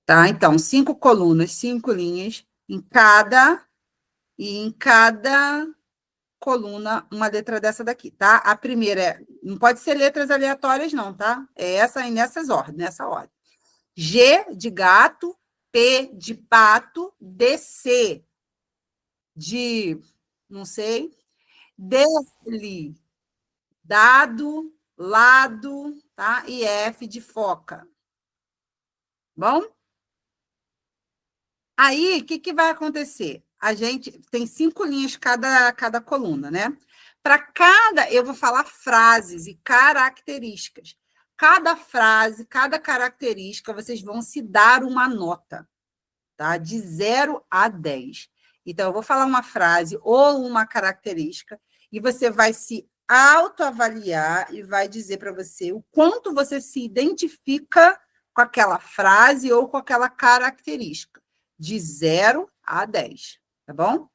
Tá? Então, 5 colunas, 5 linhas, e em cada coluna, uma letra dessa daqui, tá? A primeira não pode ser letras aleatórias, não, tá? É essa aí nessa ordem. G de gato, P de pato, DC de, não sei, dele, dado, lado, tá? E F de foca. Bom? Aí, o que vai acontecer? A gente tem 5 linhas cada coluna, né? Para cada, eu vou falar frases e características. Cada frase, cada característica, vocês vão se dar uma nota, tá? De 0 a 10. Então, eu vou falar uma frase ou uma característica e você vai se autoavaliar e vai dizer para você o quanto você se identifica com aquela frase ou com aquela característica, de 0 a 10, tá bom?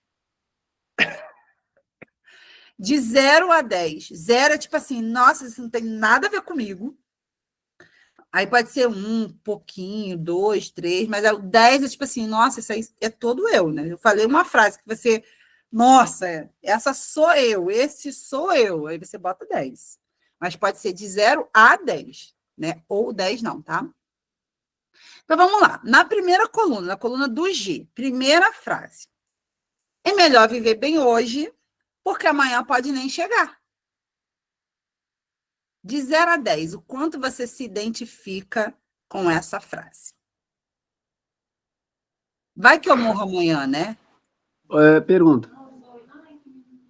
De 0 a 10. 0 é tipo assim, nossa, isso não tem nada a ver comigo. Aí pode ser 1, pouquinho, 2, 3, mas o 10 é tipo assim, nossa, isso aí é todo eu, né? Eu falei uma frase que você, nossa, essa sou eu, esse sou eu. Aí você bota 10. Mas pode ser de 0 a 10, né? Ou 10 não, tá? Então vamos lá. Na primeira coluna, na coluna do G, primeira frase. É melhor viver bem hoje, porque amanhã pode nem chegar. De 0 a 10, o quanto você se identifica com essa frase? Vai que eu morro amanhã, né? Pergunta.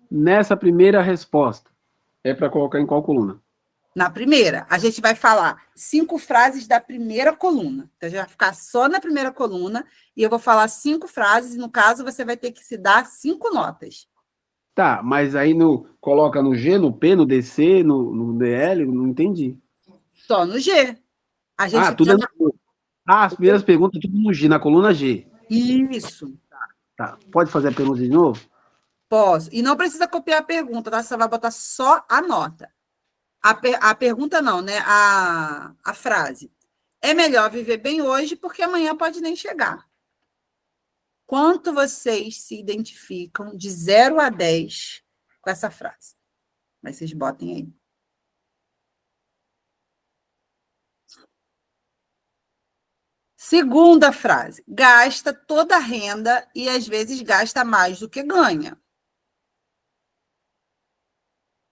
Nessa primeira resposta, é para colocar em qual coluna? Na primeira, a gente vai falar 5 frases da primeira coluna. Então, a gente vai ficar só na primeira coluna e eu vou falar 5 frases. E, no caso, você vai ter que se dar 5 notas. Tá, mas aí coloca no G, no P, no DC, no DL, não entendi. Só no G. A Ah, gente tudo já... é no... Ah, as primeiras perguntas tudo no G, na coluna G. Isso, Tá, pode fazer a pergunta de novo? posso. E não precisa copiar a pergunta, tá? Você vai botar só a nota. A pergunta não, né? A frase. É melhor viver bem hoje porque amanhã pode nem chegar. Quanto vocês se identificam de 0 a 10 com essa frase? Mas vocês botem aí. Segunda frase. Gasta toda a renda e às vezes gasta mais do que ganha.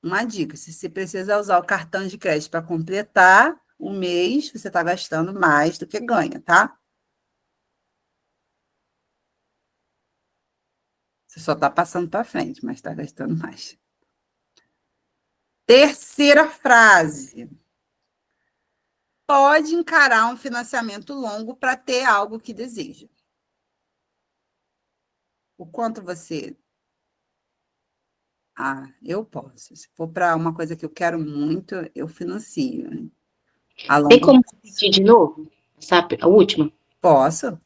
Uma dica: se você precisa usar o cartão de crédito para completar o mês, você está gastando mais do que ganha, tá? Você só está passando para frente, mas está gastando mais. Terceira frase. Pode encarar um financiamento longo para ter algo que deseja. O quanto você... Ah, eu posso. Se for para uma coisa que eu quero muito, eu financio, né? A Tem longo como prazo. repetir de novo? A última? Posso.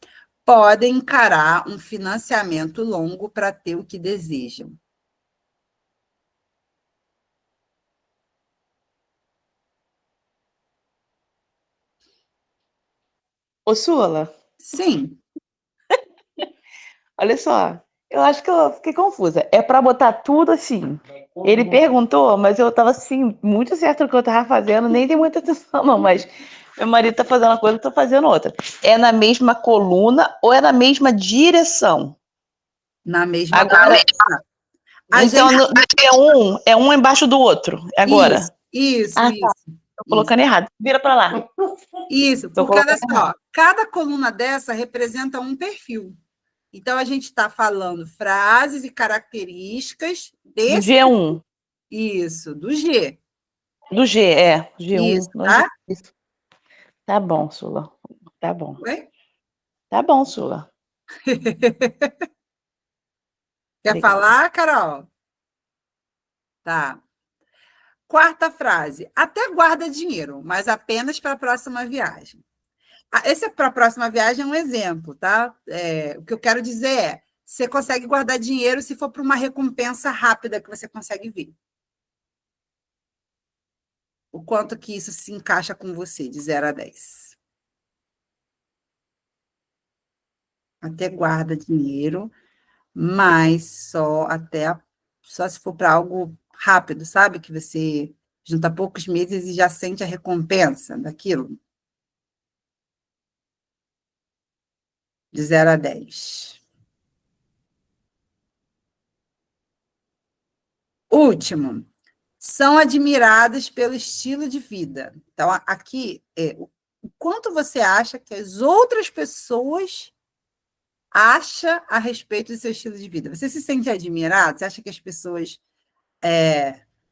Podem encarar um financiamento longo para ter o que desejam. Ô, Sula, Sim, olha só. Eu acho que eu fiquei confusa. É para botar tudo assim. Ele perguntou, mas eu tava assim, muito certo do que eu tava fazendo, nem dei muita atenção, não, mas meu marido tá fazendo uma coisa, eu tô fazendo outra. É na mesma coluna ou é na mesma direção? na mesma Agora, coluna. A então gente... é um embaixo do outro. Isso, Agora. isso, Ah, tá. isso, Tô isso. colocando errado. Vira para lá. Isso, Tô porque olha colocando errado. só, cada coluna dessa representa um perfil. Então, a gente está falando frases e características Do desse... G1. Isso, do G. Do G, é. G1. Isso, tá? Tá bom, Sula. Tá bom. Oi? Tá bom, Sula. Quer Obrigada. falar, Carol? Tá. Quarta frase. Até guarda dinheiro, mas apenas para a próxima viagem. Esse para a próxima viagem é um exemplo, tá? O que eu quero dizer é, você consegue guardar dinheiro se for para uma recompensa rápida que você consegue ver. O quanto que isso se encaixa com você, de 0 a 10. até guarda dinheiro, mas só se for para algo rápido, sabe? Que você junta poucos meses e já sente a recompensa daquilo. De 0 a 10. Último. São admiradas pelo estilo de vida. Então, aqui é o quanto você acha que as outras pessoas acham a respeito do seu estilo de vida. Você se sente admirado? Você acha que as pessoas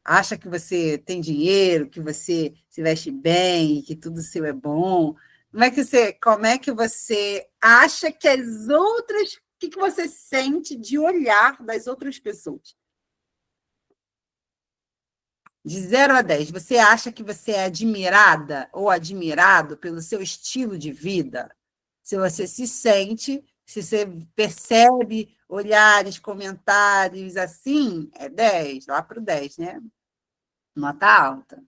acham que você tem dinheiro, que você se veste bem, que tudo seu é bom? Como é que você acha que as outras... O que você sente de olhar das outras pessoas? De 0 a 10, você acha que você é admirada ou admirado pelo seu estilo de vida? Se você se sente, se você percebe olhares, comentários assim, é 10, lá para o 10, né? Nota alta.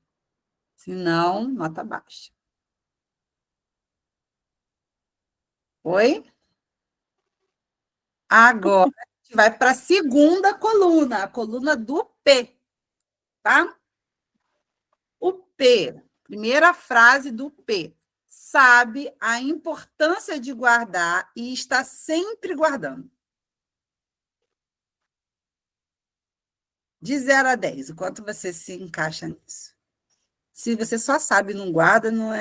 Se não, nota baixa. Oi? Agora, a gente vai para a segunda coluna, a coluna do P, tá? O P, primeira frase do P. Sabe a importância de guardar e está sempre guardando. De 0 a 10, o quanto você se encaixa nisso? Se você só sabe e não guarda, não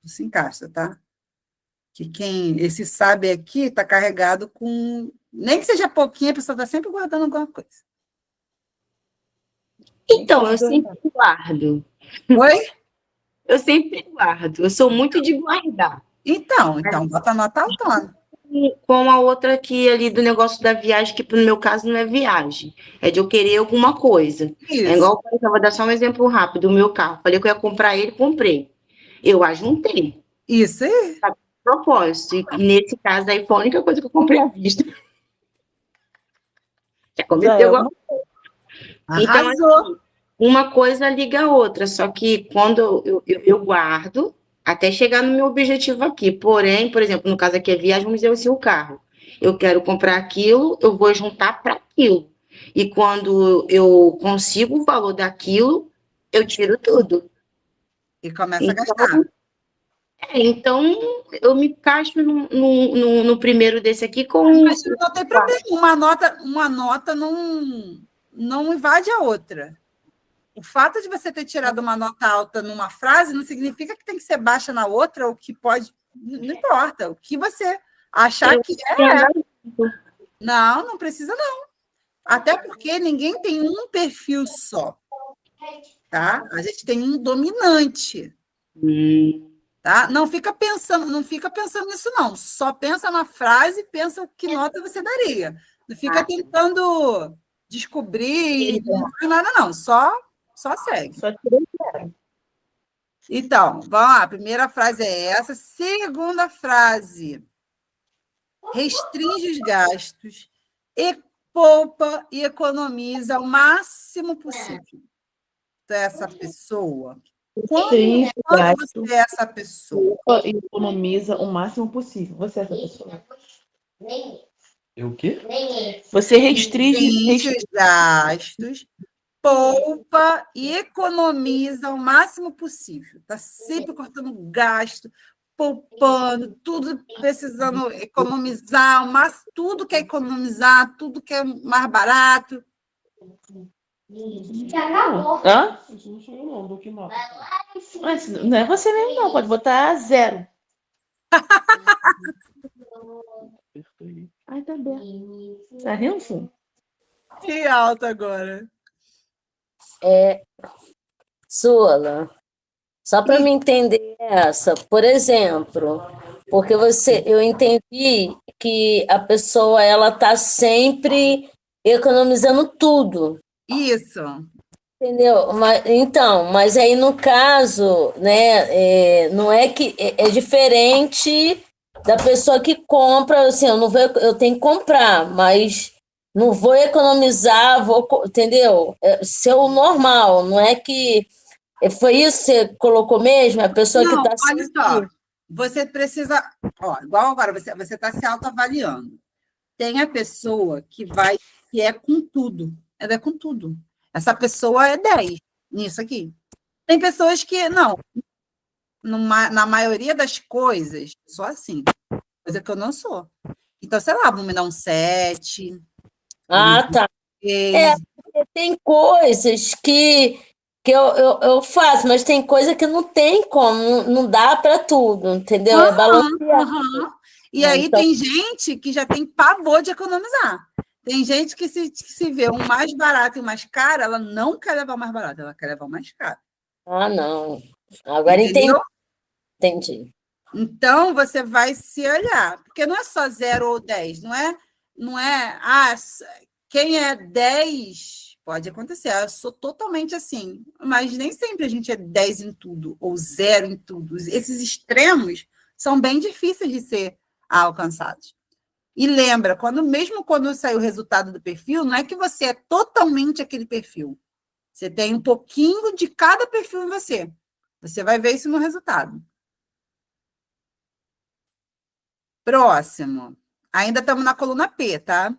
se encaixa, tá? Que esse sabe aqui está carregado com... Nem que seja pouquinho, a pessoa está sempre guardando alguma coisa. Então, eu sempre guardo. Oi? Eu sempre guardo. Eu sou muito de guardar. Então bota a nota autona. Com a outra aqui ali do negócio da viagem, que no meu caso não é viagem, é de eu querer alguma coisa. Isso. É igual, eu vou dar só um exemplo rápido, o meu carro. Falei que eu ia comprar ele, comprei. Eu ajuntei. Isso aí. A propósito. E nesse caso aí foi a única coisa que eu comprei à vista. Já comecei alguma coisa. Então, assim, uma coisa liga a outra, só que quando eu guardo, até chegar no meu objetivo aqui. Porém, por exemplo, no caso aqui é viagem, vamos dizer assim, o carro. Eu quero comprar aquilo, eu vou juntar para aquilo. E quando eu consigo o valor daquilo, eu tiro tudo. E começa a gastar. Então, eu me encaixo no primeiro desse aqui com... Mas não tem problema, uma nota não invade a outra. O fato de você ter tirado uma nota alta numa frase não significa que tem que ser baixa na outra, ou que pode... Não importa. O que você achar que é... Não precisa não. Até porque ninguém tem um perfil só. Tá? A gente tem um dominante. Tá? Não fica pensando nisso, não. Só pensa na frase, pensa que nota você daria. Não fica tentando descobrir, não faz nada, não. Só segue. Só tirei 0. Então, vamos lá. A primeira frase é essa. Segunda frase. Restringe os gastos, poupa e economiza o máximo possível. Essa pessoa. Quando você é essa pessoa? E economiza o máximo possível. Você é essa pessoa. Eu o quê? Você restringe os gastos, poupa e economiza o máximo possível. Está sempre cortando gasto, poupando, tudo precisando economizar, mas tudo quer economizar, tudo que é mais barato. Hã? Isso não sou eu, não. Dou que nota? Mas não é você mesmo, não. Pode botar 0. Ai, tá bem. Tá rindo? Que alto agora. Sula, só para me entender essa, por exemplo, porque eu entendi que a pessoa ela está sempre economizando tudo. Isso. Entendeu? Mas aí no caso, né, não é que é diferente da pessoa que compra, assim, eu tenho que comprar, mas não vou economizar, entendeu? Ser o normal, não é que foi isso que você colocou mesmo, a pessoa que está olha só. Você precisa, ó, igual agora, você está se autoavaliando. Tem a pessoa que é com tudo. Ela é com tudo. Essa pessoa é 10 nisso aqui. Tem pessoas que, não, na maioria das coisas, só assim. Coisa que eu não sou. Então, sei lá, vão me dar um 7, Ah, tá. É, tem coisas que eu faço, mas tem coisa que não tem como, não dá para tudo, entendeu? É balanceado. E aí tem gente que já tem pavor de economizar. Tem gente que se vê um mais barato e mais caro, ela não quer levar o mais barato, ela quer levar o mais caro. Ah, não. Agora Entendeu? entendi. Então, você vai se olhar, porque não é só 0 ou 10, não é, quem é 10 pode acontecer, eu sou totalmente assim, mas nem sempre a gente é 10 em tudo, ou 0 em tudo. Esses extremos são bem difíceis de ser alcançados. E lembra, mesmo quando sai o resultado do perfil, não é que você é totalmente aquele perfil. Você tem um pouquinho de cada perfil em você. Você vai ver isso no resultado. Próximo. Ainda estamos na coluna P, tá?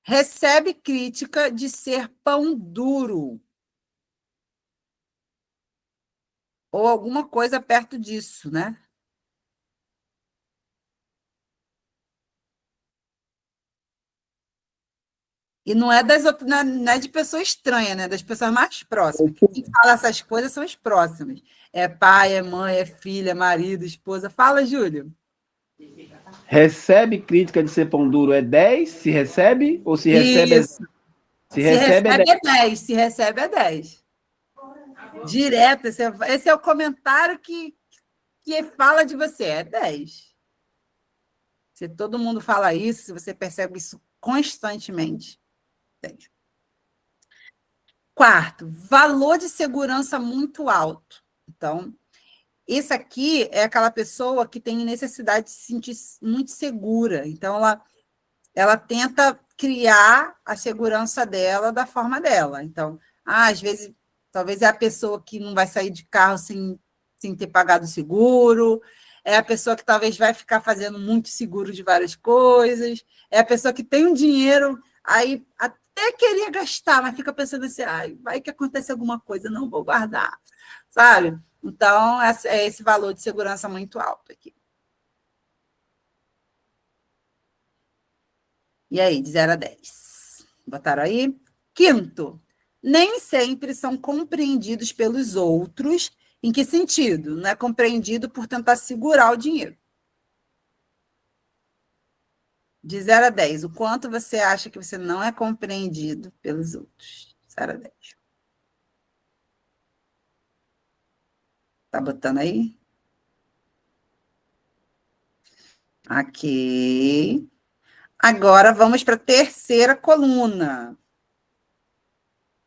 Recebe crítica de ser pão duro. Ou alguma coisa perto disso, né? E não é não é de pessoa estranha, né? Das pessoas mais próximas. Quem fala essas coisas são os próximos. É pai, é mãe, é filha, é marido, esposa. Fala, Júlio. Recebe crítica de ser pão duro é 10? Se recebe? Ou se recebe Isso. Se recebe é 10? É 10. Se recebe é 10. Direto. Esse é o comentário que fala de você. É 10. Se todo mundo fala isso, se você percebe isso constantemente, 10. Quarto, valor de segurança muito alto. Então, esse aqui é aquela pessoa que tem necessidade de se sentir muito segura. Então, ela tenta criar a segurança dela da forma dela. Então, às vezes, talvez é a pessoa que não vai sair de carro sem ter pagado o seguro, é a pessoa que talvez vai ficar fazendo muito seguro de várias coisas, é a pessoa que tem um dinheiro, aí até queria gastar, mas fica pensando assim, vai que acontece alguma coisa, não vou guardar, sabe? Então, é esse valor de segurança muito alto aqui. E aí, de 0 a 10? Botaram aí? Quinto, nem sempre são compreendidos pelos outros. Em que sentido? Não é compreendido por tentar segurar o dinheiro. De 0 a 10, o quanto você acha que você não é compreendido pelos outros? 0 a 10. Tá botando aí? Ok. Agora vamos para a terceira coluna.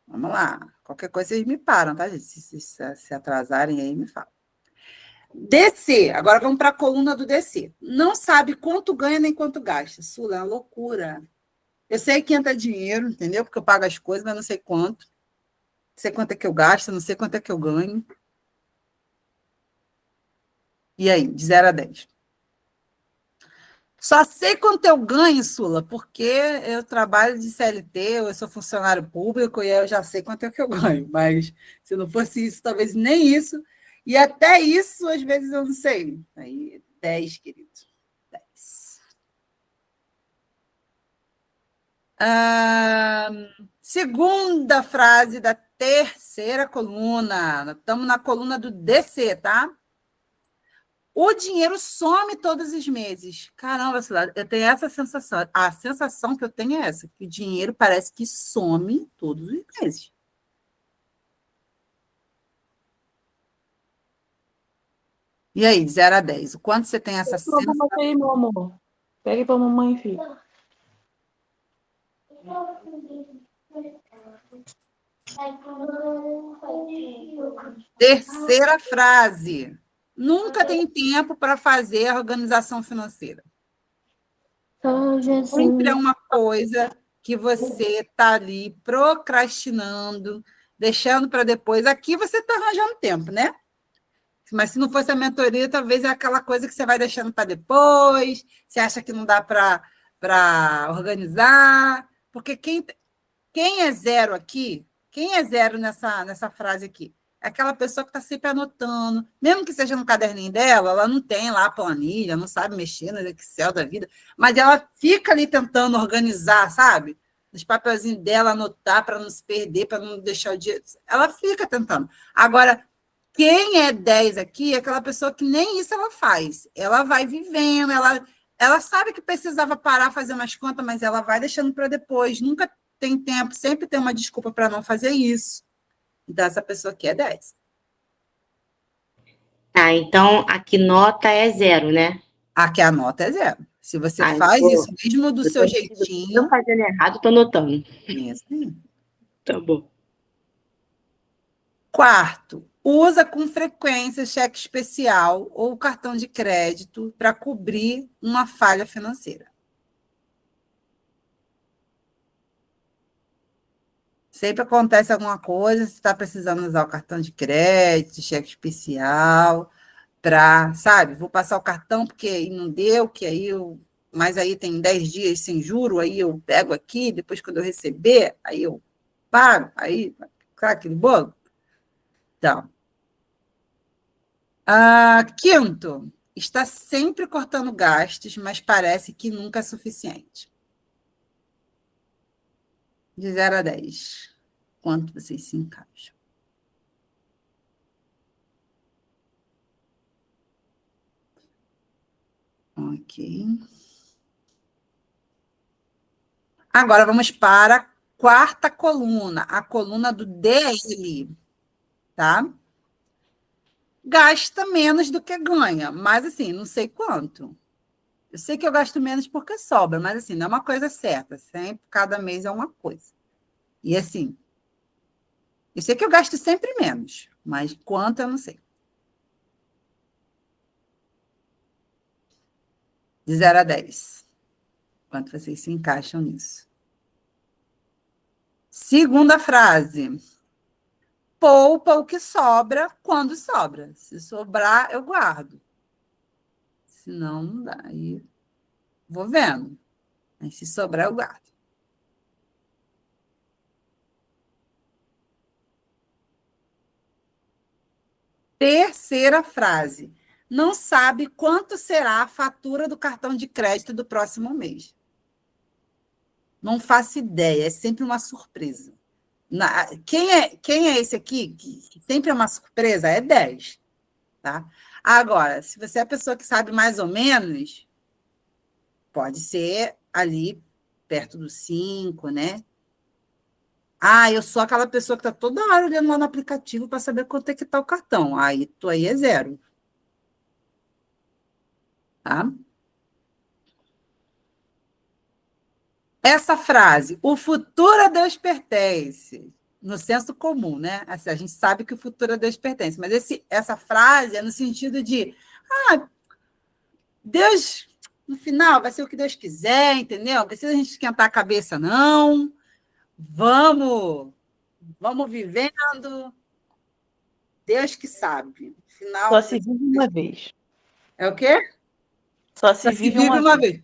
Vamos lá. Qualquer coisa vocês me param, tá, gente? Se atrasarem aí, me falam. DC. Agora vamos para a coluna do DC. Não sabe quanto ganha nem quanto gasta. Sula, é uma loucura. Eu sei que entra dinheiro, entendeu? Porque eu pago as coisas, mas não sei quanto. Não sei quanto é que eu gasto, não sei quanto é que eu ganho. E aí, de 0 a 10? Só sei quanto eu ganho, Sula, porque eu trabalho de CLT, eu sou funcionário público e eu já sei quanto é que eu ganho. Mas se não fosse isso, talvez nem isso. E até isso, às vezes, eu não sei. Aí, 10, querido. 10. Segunda frase da terceira coluna. Estamos na coluna do DC, tá? O dinheiro some todos os meses. Caramba, eu tenho essa sensação. A sensação que eu tenho é essa, que o dinheiro parece que some todos os meses. E aí, de 0 a 10, o quanto você tem essa sensação? Aí, meu amor. Pega para a mamãe, filho. Terceira frase. Nunca tem tempo para fazer a organização financeira. Sempre é uma coisa que você está ali procrastinando, deixando para depois. Aqui você está arranjando tempo, né? Mas se não fosse a mentoria, talvez é aquela coisa que você vai deixando para depois, você acha que não dá para organizar. Porque quem é zero aqui, quem é zero nessa frase aqui? É aquela pessoa que está sempre anotando, mesmo que seja no caderninho dela, ela não tem lá a planilha, não sabe mexer no Excel da vida, mas ela fica ali tentando organizar, sabe? Nos papelzinhos dela, anotar para não se perder, para não deixar o dia. Ela fica tentando. Agora, quem é 10 aqui é aquela pessoa que nem isso ela faz. Ela vai vivendo, ela sabe que precisava parar, fazer umas contas, mas ela vai deixando para depois. Nunca tem tempo, sempre tem uma desculpa para não fazer isso. Então, essa pessoa aqui é 10. Tá, então aqui nota é 0, né? Aqui a nota é 0. Se você faz isso mesmo do seu jeitinho. Eu fazendo errado, tô notando. Isso aí. Tá bom. Quarto, usa com frequência cheque especial ou cartão de crédito para cobrir uma falha financeira. Sempre acontece alguma coisa, você está precisando usar o cartão de crédito, cheque especial, para, sabe, vou passar o cartão porque aí não deu, mas aí tem 10 dias sem juro, aí eu pego aqui, depois quando eu receber, aí eu pago, aí, claro, aquele bolo. Então, quinto, está sempre cortando gastos, mas parece que nunca é suficiente. De 0 a 10. Quanto vocês se encaixam? Ok. Agora vamos para a quarta coluna, a coluna do DL, tá? Gasta menos do que ganha, mas assim, não sei quanto. Eu sei que eu gasto menos porque sobra, mas assim, não é uma coisa certa, sempre, cada mês é uma coisa. E assim, eu sei que eu gasto sempre menos, mas quanto eu não sei. De 0 a 10. Quanto vocês se encaixam nisso? Segunda frase. Poupa o que sobra quando sobra. Se sobrar, eu guardo. Senão, não dá. Aí vou vendo. Mas se sobrar, eu guardo. Terceira frase. Não sabe quanto será a fatura do cartão de crédito do próximo mês. Não faço ideia, é sempre uma surpresa. Quem é esse aqui, que sempre é uma surpresa, é 10. Tá? Agora, se você é a pessoa que sabe mais ou menos, pode ser ali perto do 5, né? Eu sou aquela pessoa que está toda hora olhando lá no aplicativo para saber quanto é que está o cartão. Aí é 0. Tá? Essa frase, o futuro a Deus pertence, no senso comum, né? Assim, a gente sabe que o futuro a Deus pertence, mas essa frase é no sentido de, Deus, no final, vai ser o que Deus quiser, entendeu? Não precisa a gente esquentar a cabeça, não. Vamos vivendo, Deus que sabe. No final, Só se vive uma vez. é o quê? Só se vive uma vez.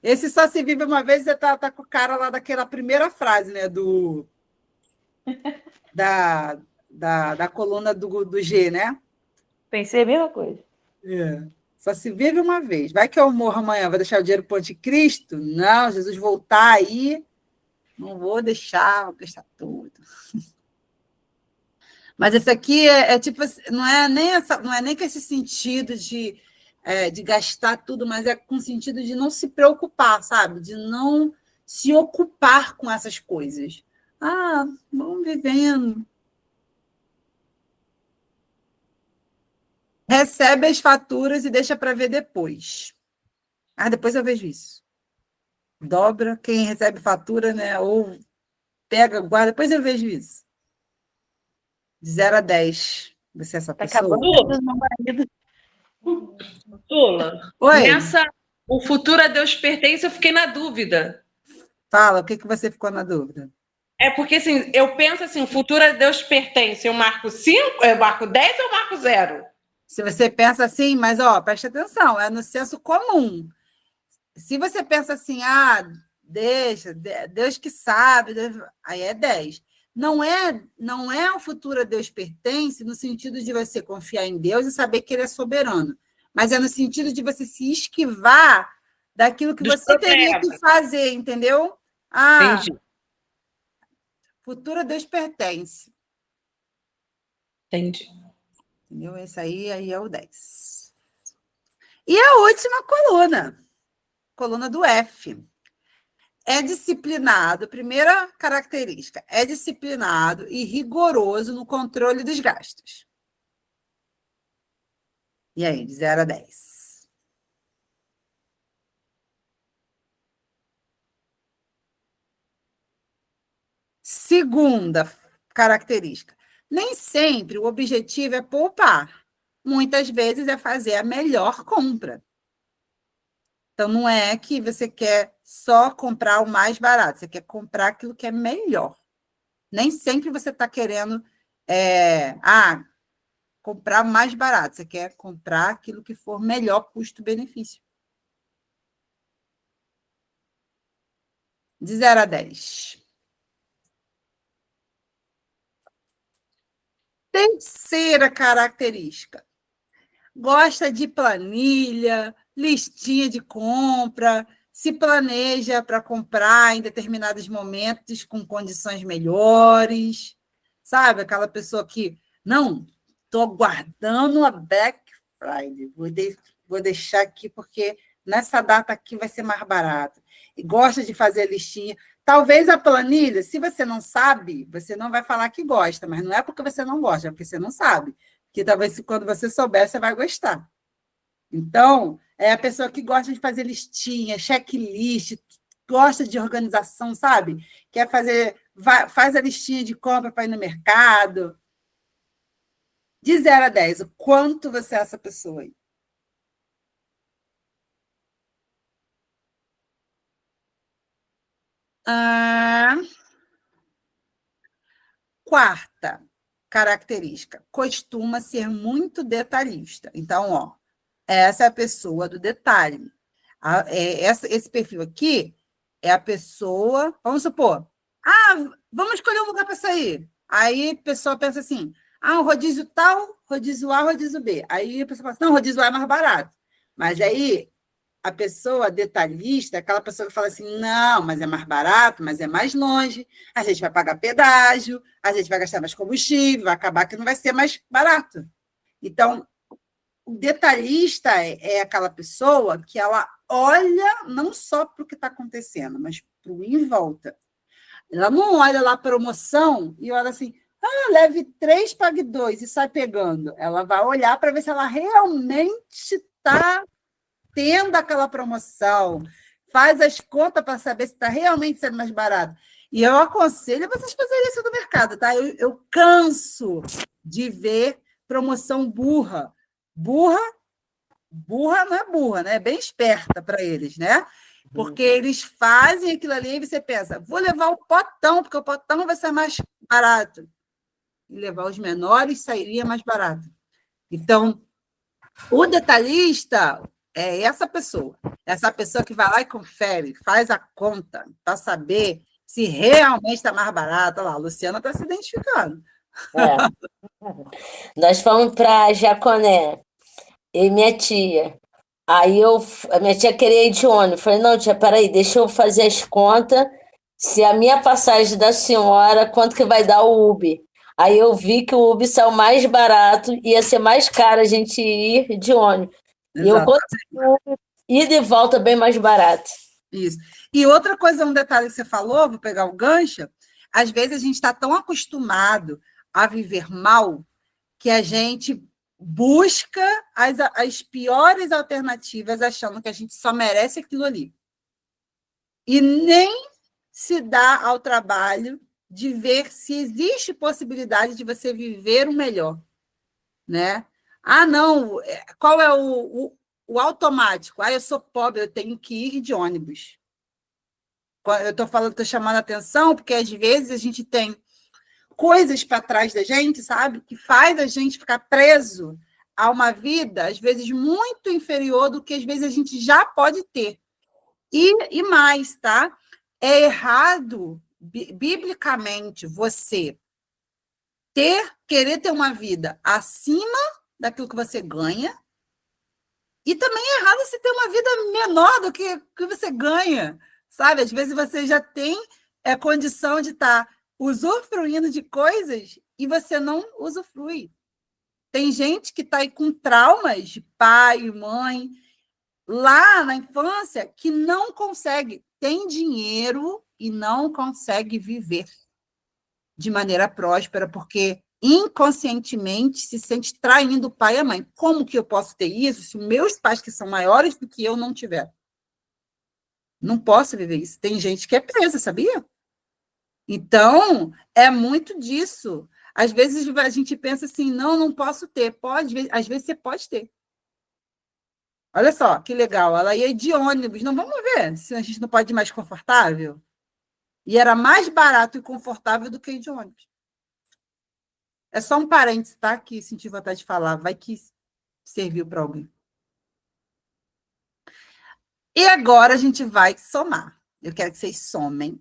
Esse só se vive uma vez, você tá com o cara lá daquela primeira frase, né? Da coluna do G, né? Pensei a mesma coisa. Só se vive uma vez. Vai que eu morro amanhã, vou deixar o dinheiro para o anticristo? Não, Jesus voltar aí, não vou deixar, vou gastar tudo. Mas esse aqui é tipo, não é nem com esse sentido de gastar tudo, mas é com o sentido de não se preocupar, sabe? De não se ocupar com essas coisas. Vamos vivendo. Recebe as faturas e deixa para ver depois. Depois eu vejo isso. Dobra quem recebe fatura, né? Ou pega, guarda, depois eu vejo isso. De 0 a 10. Você é essa pessoa? Acabando do meu marido. Tula, Oi. o futuro a Deus pertence, eu fiquei na dúvida. Fala, o que você ficou na dúvida? É porque, assim, eu penso assim, o futuro a Deus pertence, eu marco 5, eu marco 10 ou eu marco 0? Se você pensa assim, mas ó, preste atenção, é no senso comum. Se você pensa assim, deixa, Deus que sabe, aí é 10. Não é o futuro a Deus pertence no sentido de você confiar em Deus e saber que Ele é soberano, mas é no sentido de você se esquivar daquilo que você teria que fazer, entendeu? Entendi. Futuro a Deus pertence. Entendi. Entendeu? Esse aí é o 10. E a última coluna do F. É disciplinado, primeira característica, é disciplinado e rigoroso no controle dos gastos. E aí, de 0 a 10? Segunda característica, nem sempre o objetivo é poupar. Muitas vezes é fazer a melhor compra. Então, não é que você quer só comprar o mais barato, você quer comprar aquilo que é melhor. Nem sempre você está querendo comprar mais barato, você quer comprar aquilo que for melhor custo-benefício. De 0 a 10. Terceira característica. Gosta de planilha, listinha de compra, se planeja para comprar em determinados momentos com condições melhores. Sabe? Aquela pessoa que, não, estou guardando a Black Friday, vou deixar aqui porque nessa data aqui vai ser mais barato. E gosta de fazer a listinha. Talvez a planilha, se você não sabe, você não vai falar que gosta, mas não é porque você não gosta, é porque você não sabe. Porque talvez quando você souber, você vai gostar. Então, é a pessoa que gosta de fazer listinha, checklist, gosta de organização, sabe? Quer fazer, faz a listinha de compra para ir no mercado. De 0 a 10, o quanto você é essa pessoa aí? Quarta característica, costuma ser muito detalhista. Então, ó, essa é a pessoa do detalhe. Esse perfil aqui é a pessoa, vamos supor, vamos escolher um lugar para sair. Aí a pessoa pensa assim, o rodízio tal, rodízio A, rodízio B. Aí a pessoa fala assim, não, rodízio A é mais barato. Mas aí a pessoa detalhista, aquela pessoa que fala assim, não, mas é mais barato, mas é mais longe, a gente vai pagar pedágio, a gente vai gastar mais combustível, vai acabar que não vai ser mais barato. Então, o detalhista é aquela pessoa que ela olha não só para o que está acontecendo, mas para o em volta. Ela não olha lá a promoção e olha assim, leve 3, pague 2 e sai pegando. Ela vai olhar para ver se ela realmente está tendo aquela promoção, faz as contas para saber se está realmente sendo mais barato. E eu aconselho vocês fazerem isso no mercado, tá? Eu canso de ver promoção burra. Burra não é burra, né? É bem esperta para eles, né? Porque eles fazem aquilo ali e você pensa, vou levar o potão, porque o potão vai ser mais barato. E levar os menores sairia mais barato. Então, o detalhista é essa pessoa que vai lá e confere, faz a conta para saber se realmente está mais barato. Olha lá, a Luciana está se identificando. Nós fomos para Jaconé, eu e minha tia. Aí a minha tia queria ir de ônibus. Falei, não, tia, peraí, deixa eu fazer as contas. Se a minha passagem da senhora, quanto que vai dar o Uber? Aí eu vi que o Uber saiu mais barato, ia ser mais caro a gente ir de ônibus. E eu consegui ir de volta bem mais barato. Isso. E outra coisa, um detalhe que você falou, vou pegar o gancho, às vezes a gente está tão acostumado a viver mal que a gente busca as piores alternativas achando que a gente só merece aquilo ali. E nem se dá ao trabalho de ver se existe possibilidade de você viver o melhor, né? Não, qual é o automático? Eu sou pobre, eu tenho que ir de ônibus. Eu estou chamando a atenção porque às vezes a gente tem coisas para trás da gente, sabe? Que faz a gente ficar preso a uma vida, às vezes, muito inferior do que, às vezes, a gente já pode ter. E mais, tá? É errado, biblicamente, você querer ter uma vida acima daquilo que você ganha, e também é errado você ter uma vida menor do que você ganha, sabe? Às vezes você já tem condição de estar usufruindo de coisas e você não usufrui. Tem gente que está aí com traumas de pai e mãe lá na infância que não consegue, tem dinheiro e não consegue viver de maneira próspera, porque inconscientemente se sente traindo o pai e a mãe. Como que eu posso ter isso se meus pais, que são maiores do que eu, não tiveram? Não posso viver isso. Tem gente que é presa, sabia? Então, é muito disso. Às vezes a gente pensa assim, não posso ter. Pode, às vezes você pode ter. Olha só, que legal. Ela ia de ônibus. Não, vamos ver se a gente não pode ir mais confortável. E era mais barato e confortável do que ir de ônibus. É só um parênteses, tá? Que senti vontade de falar. Vai que serviu para alguém. E agora a gente vai somar. Eu quero que vocês somem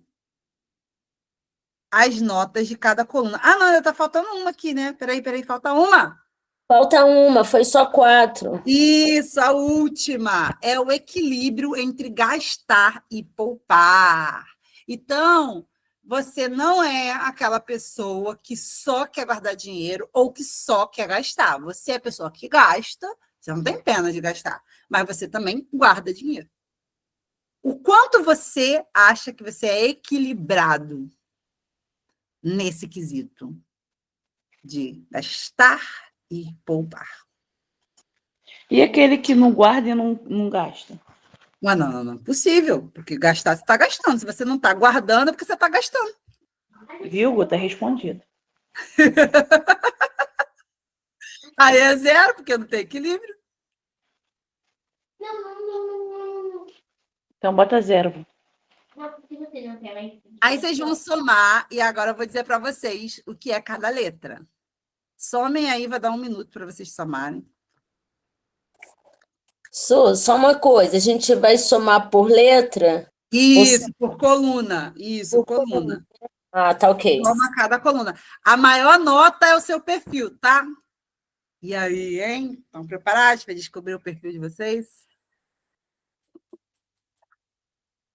as notas de cada coluna. Ah, não, ainda está faltando uma aqui, né? Peraí, falta uma. Falta uma, foi só 4. Isso, a última. É o equilíbrio entre gastar e poupar. Então, você não é aquela pessoa que só quer guardar dinheiro ou que só quer gastar. Você é a pessoa que gasta, você não tem pena de gastar, mas você também guarda dinheiro. O quanto você acha que você é equilibrado nesse quesito de gastar e poupar? E aquele que não guarda e não gasta? Mas não, possível, porque gastar você está gastando. Se você não está guardando, é porque você está gastando. Viu, Gu? Tá respondido. Aí é zero, porque não tem equilíbrio. Então bota 0. Aí vocês vão somar, e agora eu vou dizer para vocês o que é cada letra. Somem aí, vai dar 1 minuto para vocês somarem. Só uma coisa, a gente vai somar por letra? Isso, por coluna. Isso, coluna. Ah, tá ok. Soma cada coluna. A maior nota é o seu perfil, tá? E aí, hein? Estão preparados para descobrir o perfil de vocês?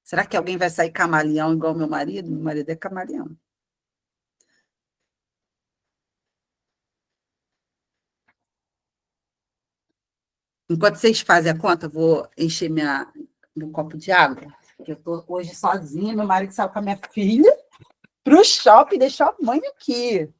Será que alguém vai sair camaleão igual meu marido? Meu marido é camaleão. Enquanto vocês fazem a conta, eu vou encher meu copo de água. Eu estou hoje sozinha, meu marido saiu com a minha filha para o shopping e deixou a mãe aqui.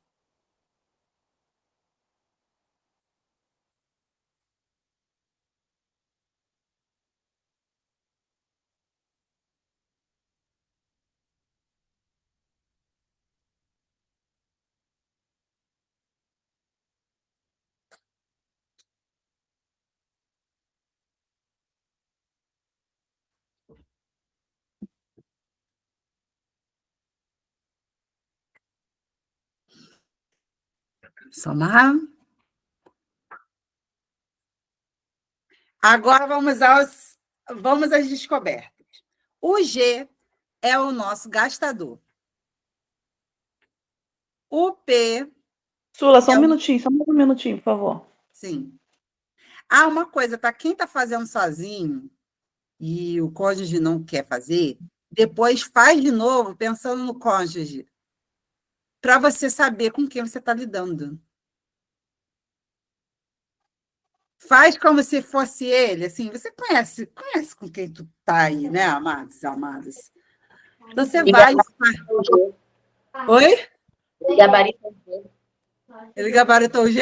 Somar. Agora vamos às descobertas. O G é o nosso gastador. O P... Sula, só um minutinho, só mais um minutinho, por favor. Sim. Ah, uma coisa, tá? Quem está fazendo sozinho e o cônjuge não quer fazer, depois faz de novo pensando no cônjuge, para você saber com quem você está lidando. Faz como se fosse ele, assim, você conhece com quem tu tá aí, né, amados, amadas? Então você vai... Oi? Ele gabarita o G. Ele gabaritou o G?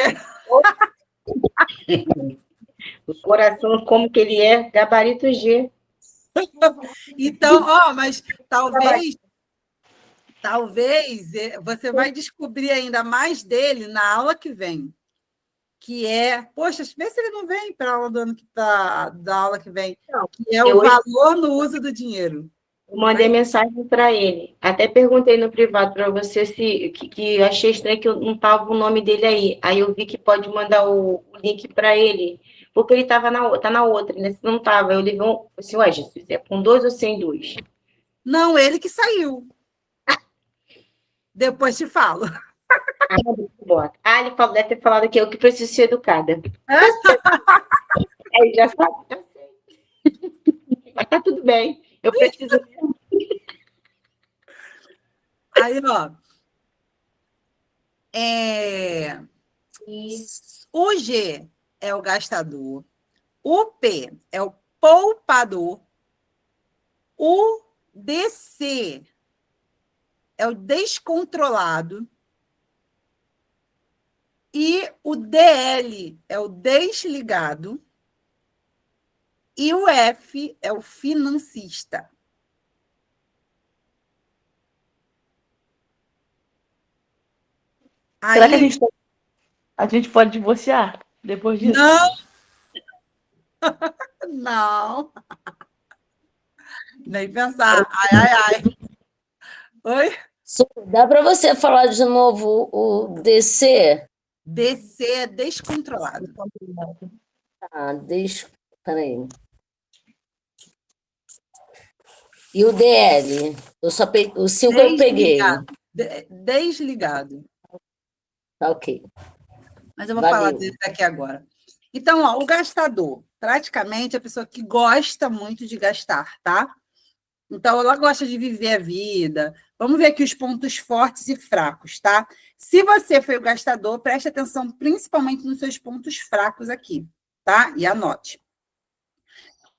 O coração, como que ele é? Gabarito G. Então, mas talvez você vai descobrir ainda mais dele na aula que vem, que é, poxa, vê se ele não vem para a aula da aula que vem, que é o valor no uso do dinheiro. Eu mandei mensagem para ele. Até perguntei no privado para você se que eu achei estranho que não estava o nome dele aí. Aí eu vi que pode mandar o link para ele, porque ele estava tá na outra, né? Se não estava, eu levei assim, ué, Jesus, é com 2 ou sem 2? Não, ele que saiu. Depois te falo. Ele falou, deve ter falado que eu que preciso ser educada. Aí já sabe, já sei. Mas tá tudo bem. Eu preciso. Aí, ó. O G é o gastador. O P é o poupador. O DC é o descontrolado. E o DL é o desligado. E o F é o financista. Será que Aí, a gente pode divorciar depois disso? não. Nem pensar. Ai, ai, ai. Oi? Dá para você falar de novo o DC? DC é descontrolado. Peraí. E o DL? O 5 eu peguei. Desligado. Tá ok. Mas eu vou Valeu. falar dele aqui agora. Então, ó, o gastador, praticamente a pessoa que gosta muito de gastar, tá? Então, ela gosta de viver a vida. Vamos ver aqui os pontos fortes e fracos, tá? Se você foi o gastador, preste atenção principalmente nos seus pontos fracos aqui, tá? E anote.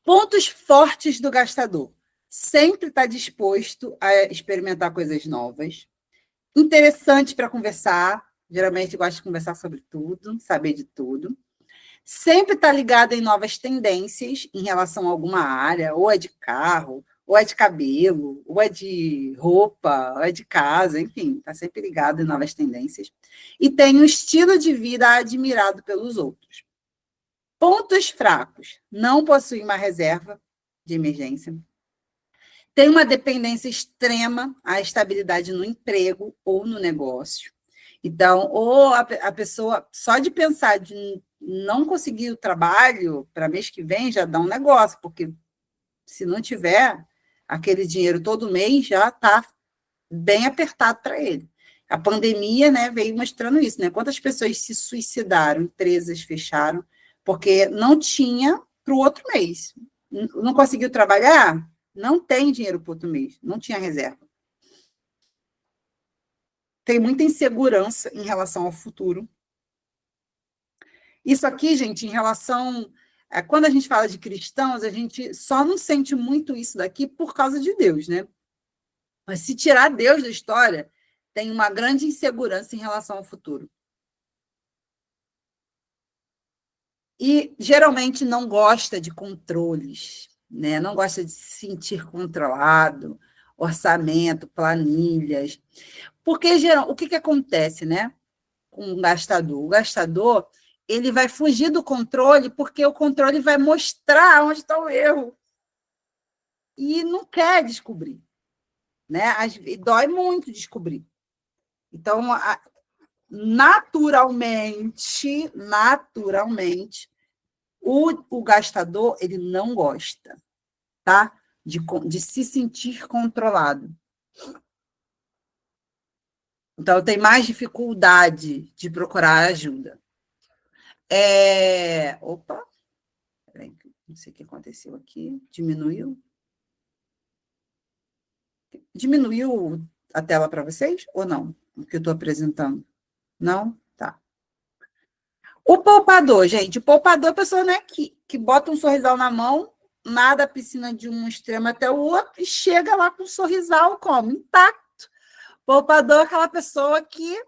Pontos fortes do gastador. Sempre está disposto a experimentar coisas novas. Interessante para conversar. Geralmente gosta de conversar sobre tudo, saber de tudo. Sempre está ligado em novas tendências em relação a alguma área, ou é de carro, ou é de cabelo, ou é de roupa, ou é de casa, enfim, está sempre ligado em novas tendências. E tem um estilo de vida admirado pelos outros. Pontos fracos. Não possui uma reserva de emergência. Tem uma dependência extrema à estabilidade no emprego ou no negócio. Então, ou a pessoa, só de pensar de não conseguir o trabalho para mês que vem, já dá um negócio, porque se não tiver aquele dinheiro todo mês, já está bem apertado para ele. A pandemia, né, veio mostrando isso, né? Quantas pessoas se suicidaram, empresas fecharam, porque não tinha para o outro mês. Não conseguiu trabalhar? Não tem dinheiro para o outro mês, não tinha reserva. Tem muita insegurança em relação ao futuro. Isso aqui, gente, em relação... Quando a gente fala de cristãos, a gente só não sente muito isso daqui por causa de Deus, né? Mas se tirar Deus da história, tem uma grande insegurança em relação ao futuro. E, geralmente, não gosta de controles, né? Não gosta de se sentir controlado, orçamento, planilhas. Porque, o que acontece, né, com o gastador? O gastador, ele vai fugir do controle porque o controle vai mostrar onde está o erro. E não quer descobrir, né? Dói muito descobrir. Então, naturalmente, o gastador, ele não gosta, tá? De se sentir controlado. Então, tem mais dificuldade de procurar ajuda. Opa, peraí, não sei o que aconteceu aqui. Diminuiu? Diminuiu a tela para vocês ou não? O que eu estou apresentando? Não? Tá. O poupador, gente. O poupador é a pessoa, né, que bota um sorrisal na mão, nada a piscina de um extremo até o outro e chega lá com um sorrisal como? Intacto. Poupador é aquela pessoa que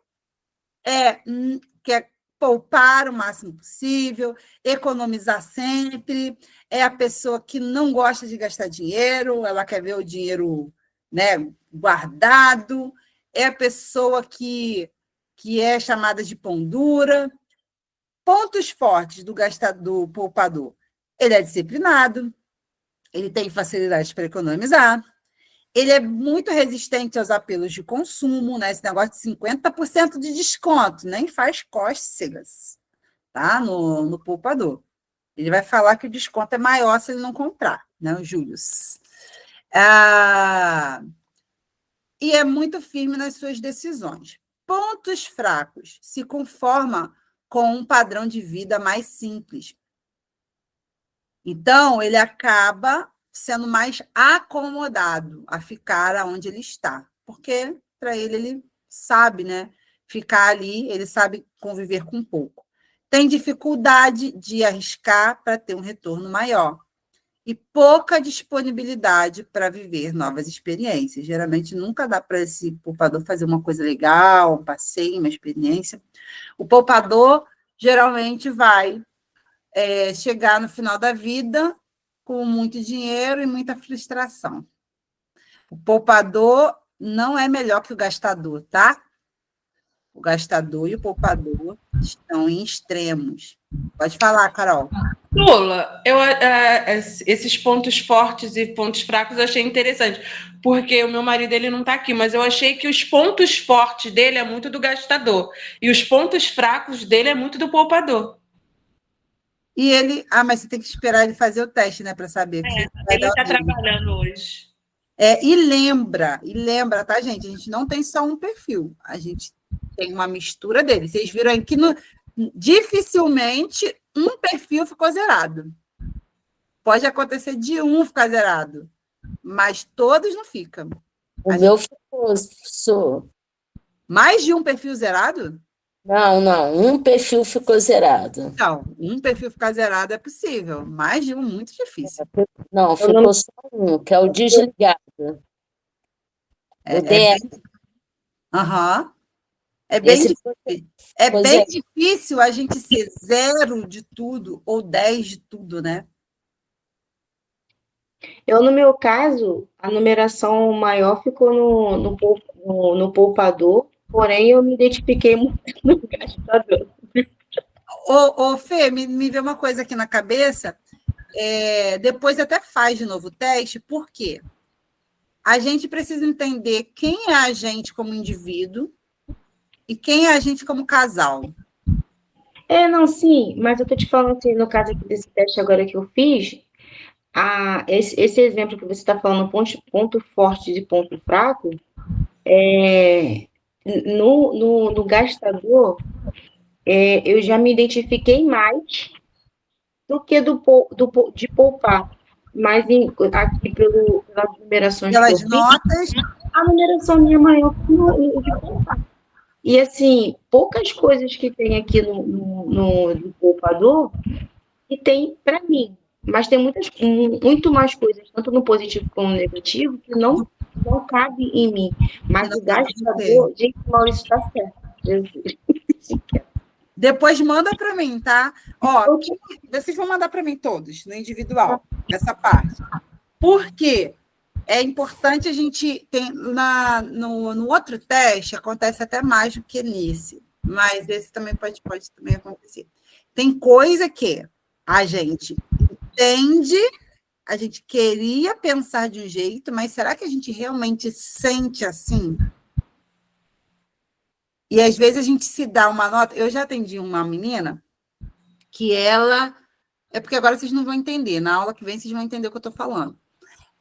quer poupar o máximo possível, economizar sempre, é a pessoa que não gosta de gastar dinheiro, ela quer ver o dinheiro, né, guardado, é a pessoa que é chamada de pão dura. Pontos fortes do poupador. Ele é disciplinado, ele tem facilidade para economizar, Ele é muito resistente aos apelos de consumo, né? Esse negócio de 50% de desconto, nem faz cócegas, tá? No poupador. Ele vai falar que o desconto é maior se ele não comprar, né? O Július. E é muito firme nas suas decisões. Pontos fracos. Se conforma com um padrão de vida mais simples. Então, ele acaba sendo mais acomodado a ficar onde ele está. Porque, para ele sabe, né? Ficar ali, ele sabe conviver com pouco. Tem dificuldade de arriscar para ter um retorno maior. E pouca disponibilidade para viver novas experiências. Geralmente nunca dá para esse poupador fazer uma coisa legal, um passeio, uma experiência. O poupador geralmente vai chegar no final da vida com muito dinheiro e muita frustração. O poupador não é melhor que o gastador, tá? O gastador e o poupador estão em extremos. Pode falar, Carol. Lula, esses pontos fortes e pontos fracos eu achei interessante, porque o meu marido ele não está aqui, mas eu achei que os pontos fortes dele é muito do gastador e os pontos fracos dele é muito do poupador. E ele... mas você tem que esperar ele fazer o teste, né, para saber. Ele está trabalhando hoje. E lembra, tá, gente? A gente não tem só um perfil, a gente tem uma mistura dele. Vocês viram aqui, dificilmente um perfil ficou zerado. Pode acontecer de um ficar zerado, mas todos não ficam. O meu ficou. Mais de um perfil zerado? Não, um perfil ficou zerado. Não, um perfil ficar zerado é possível, mais de um, muito difícil. Não, ficou só um, que é o desligado. O DR. É bem difícil a gente ser 0 de tudo ou 10 de tudo, né? No meu caso, a numeração maior ficou no poupador, porém eu me identifiquei muito no gastador. Fê, me vê uma coisa aqui na cabeça, depois até faz de novo o teste, por quê? A gente precisa entender quem é a gente como indivíduo e quem é a gente como casal. Não, sim, mas eu tô te falando assim, no caso aqui desse teste agora que eu fiz, esse exemplo que você está falando, ponto forte e ponto fraco, no gastador, eu já me identifiquei mais do que de poupar. Mas aqui pelas numerações pelas notas, a numeração minha é maior que de poupar. E, assim, poucas coisas que tem aqui no poupador que tem para mim. Mas tem muito mais coisas, tanto no positivo como no negativo, que não cabe em mim. Mas o gastador, gente, o Maurício está certo. Jesus. Depois manda para mim, tá? Vocês vão mandar para mim todos, no individual, essa parte. Por quê? É importante a gente... no outro teste, acontece até mais do que nesse, mas esse também pode também acontecer. Tem coisa que a gente entende, a gente queria pensar de um jeito, mas será que a gente realmente sente assim? E, às vezes, a gente se dá uma nota... Eu já atendi uma menina que ela... É porque agora vocês não vão entender. Na aula que vem, vocês vão entender o que eu estou falando.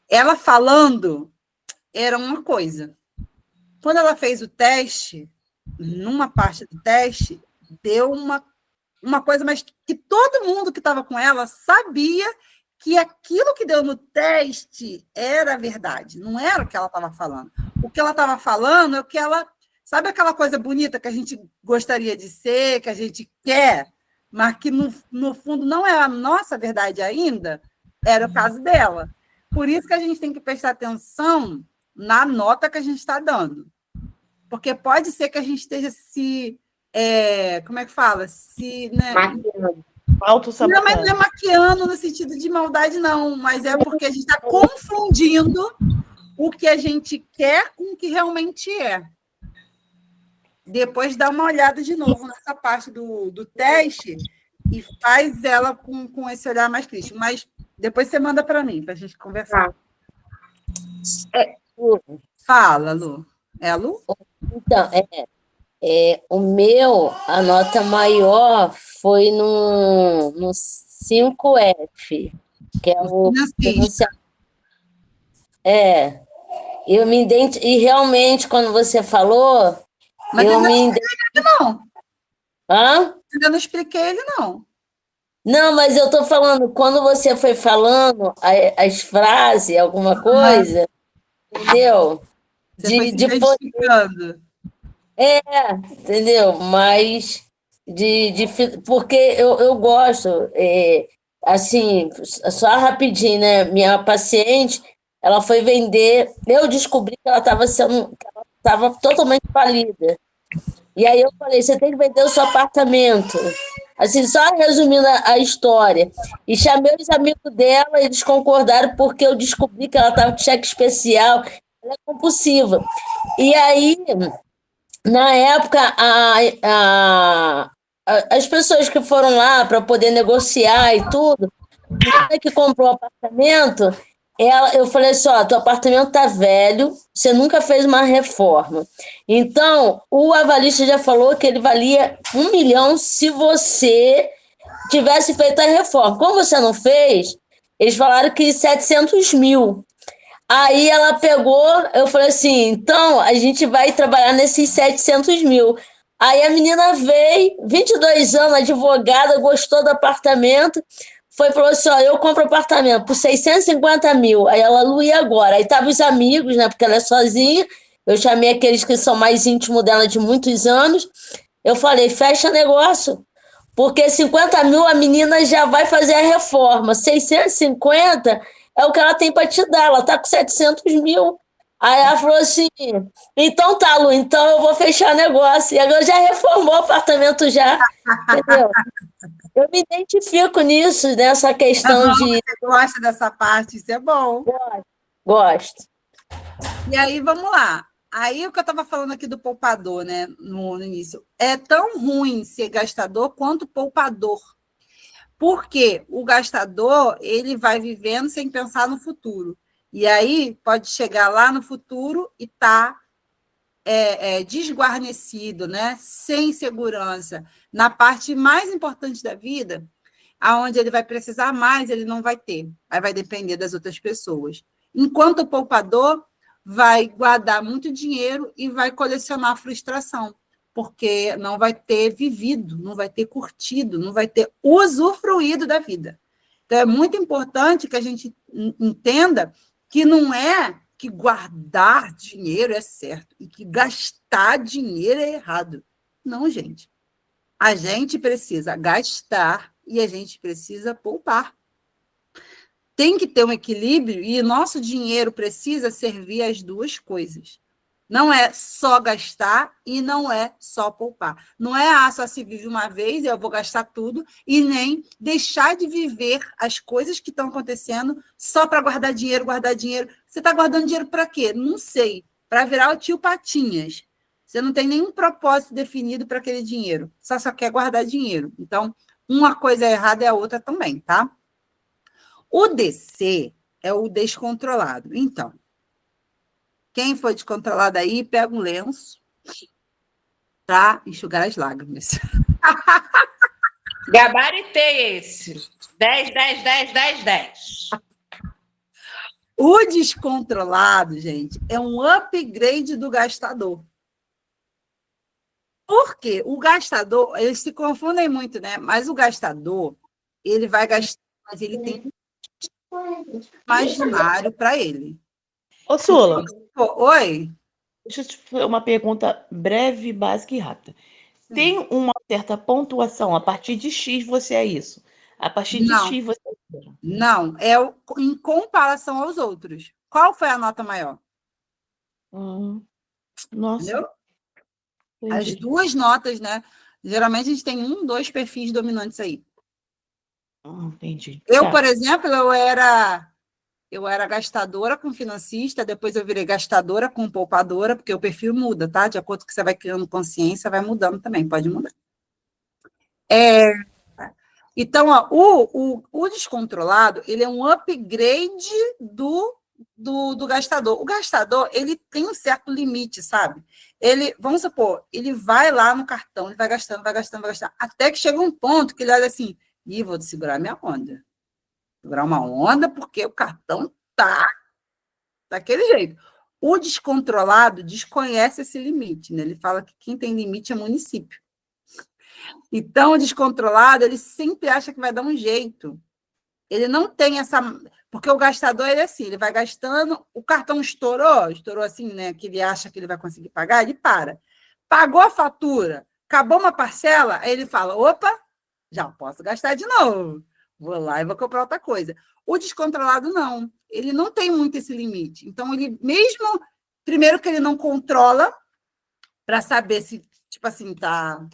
Ela falando era uma coisa. Quando ela fez o teste, numa parte do teste, deu uma coisa, mas que todo mundo que estava com ela sabia que aquilo que deu no teste era a verdade, não era o que ela estava falando. O que ela estava falando é o que ela... Sabe aquela coisa bonita que a gente gostaria de ser, que a gente quer, mas que, no fundo, não é a nossa verdade ainda? Era o caso dela. Por isso que a gente tem que prestar atenção na nota que a gente está dando. Porque pode ser que a gente esteja como é que fala? Maquiando. Não, mas não é maquiando no sentido de maldade, não. Mas é porque a gente está confundindo o que a gente quer com o que realmente é. Depois dá uma olhada de novo nessa parte do teste e faz ela com esse olhar mais crítico. Mas depois você manda para mim, para a gente conversar. Fala, Lu. É a Lu? Então, o meu, a nota maior foi no 5F, que é o Financista. É, eu me e realmente, quando você falou, Mas eu ainda me não ident... expliquei, não. Hã? Ainda não expliquei ele, não. Não, mas eu tô falando, quando você foi falando as frases, alguma Ah, coisa, entendeu? você foi se De poder, identificando. entendeu? Mas porque eu gosto, assim, só rapidinho, né? Minha paciente, ela foi vender, eu descobri que ela estava totalmente falida. E aí eu falei, você tem que vender o seu apartamento. Assim, só resumindo a história. E chamei os amigos dela, eles concordaram porque eu descobri que ela estava com cheque especial, ela é compulsiva. E aí, na época, as pessoas que foram lá para poder negociar e tudo, a menina que comprou o apartamento, eu falei assim, ó, teu apartamento tá velho, você nunca fez uma reforma. Então, o avalista já falou que ele valia 1 milhão se você tivesse feito a reforma. Como você não fez, eles falaram que 700 mil. Aí ela pegou, eu falei assim, então a gente vai trabalhar nesses 700 mil. Aí a menina veio, 22 anos, advogada, gostou do apartamento, foi e falou assim, ó, eu compro apartamento por 650 mil. Aí ela, Lu, e agora? Aí estavam os amigos, né, porque ela é sozinha, eu chamei aqueles que são mais íntimos dela de muitos anos, eu falei, fecha negócio, porque 50 mil a menina já vai fazer a reforma, 650 é o que ela tem para te dar, ela está com 700 mil. Aí ela falou assim, então tá, Lu, então eu vou fechar negócio. E agora já reformou o apartamento já, entendeu? Eu me identifico nisso, nessa questão Aham, de... você gosta dessa parte, isso é bom. Gosto. E aí, vamos lá. Aí, o que eu estava falando aqui do poupador, né, no início. É tão ruim ser gastador quanto poupador. Porque o gastador, ele vai vivendo sem pensar no futuro. E aí, pode chegar lá no futuro e tá desguarnecido, né? Sem segurança. Na parte mais importante da vida, aonde ele vai precisar mais, ele não vai ter. Aí vai depender das outras pessoas. Enquanto o poupador vai guardar muito dinheiro e vai colecionar frustração, porque não vai ter vivido, não vai ter curtido, não vai ter usufruído da vida. Então, é muito importante que a gente entenda que não é que guardar dinheiro é certo e que gastar dinheiro é errado. Não, gente. A gente precisa gastar e a gente precisa poupar. Tem que ter um equilíbrio e nosso dinheiro precisa servir as duas coisas. Não é só gastar e não é só poupar. Não é, só se vive uma vez, eu vou gastar tudo, e nem deixar de viver as coisas que estão acontecendo só para guardar dinheiro, guardar dinheiro. Você está guardando dinheiro para quê? Não sei. Para virar o tio Patinhas. Você não tem nenhum propósito definido para aquele dinheiro. Só quer guardar dinheiro. Então, uma coisa é errada e a outra também, tá? O DC é o descontrolado. Então, quem foi descontrolado aí, pega um lenço para enxugar as lágrimas. Gabaritei esse. 10, 10, 10, 10, 10. O descontrolado, gente, é um upgrade do gastador. Por quê? O gastador, eles se confundem muito, né? Mas o gastador, ele vai gastar, mas ele tem um imaginário para ele. Ô, Sula, Oi? deixa eu te fazer uma pergunta breve, básica e rápida. Tem uma certa pontuação, a partir de X você é isso. A partir de Não, X você é isso. não. Em comparação aos outros. Qual foi a nota maior? Nossa, Entendeu? As entendi. duas notas, né? Geralmente a gente tem 2 perfis dominantes aí. Entendi. Eu, Tá. por exemplo, eu era gastadora com financista, depois eu virei gastadora com poupadora, porque o perfil muda, tá? De acordo com que você vai criando consciência, vai mudando também, pode mudar. Então, ó, o descontrolado, ele é um upgrade do do gastador. O gastador, ele tem um certo limite, sabe? Ele, vamos supor, ele vai lá no cartão, ele vai gastando, vai gastando, vai gastando, até que chega um ponto que ele olha assim, ih, vou segurar minha onda. Segurar uma onda porque o cartão tá daquele jeito. O descontrolado desconhece esse limite, né? Ele fala que quem tem limite é município. Então, o descontrolado, ele sempre acha que vai dar um jeito. Ele não tem essa... Porque o gastador, ele é assim, ele vai gastando, o cartão estourou assim, né, que ele acha que ele vai conseguir pagar, ele para. Pagou a fatura, acabou uma parcela, aí ele fala, opa, já posso gastar de novo. Vou lá e vou comprar outra coisa. O descontrolado, não. Ele não tem muito esse limite. Então, ele mesmo... Primeiro que ele não controla para saber se, tipo assim, tá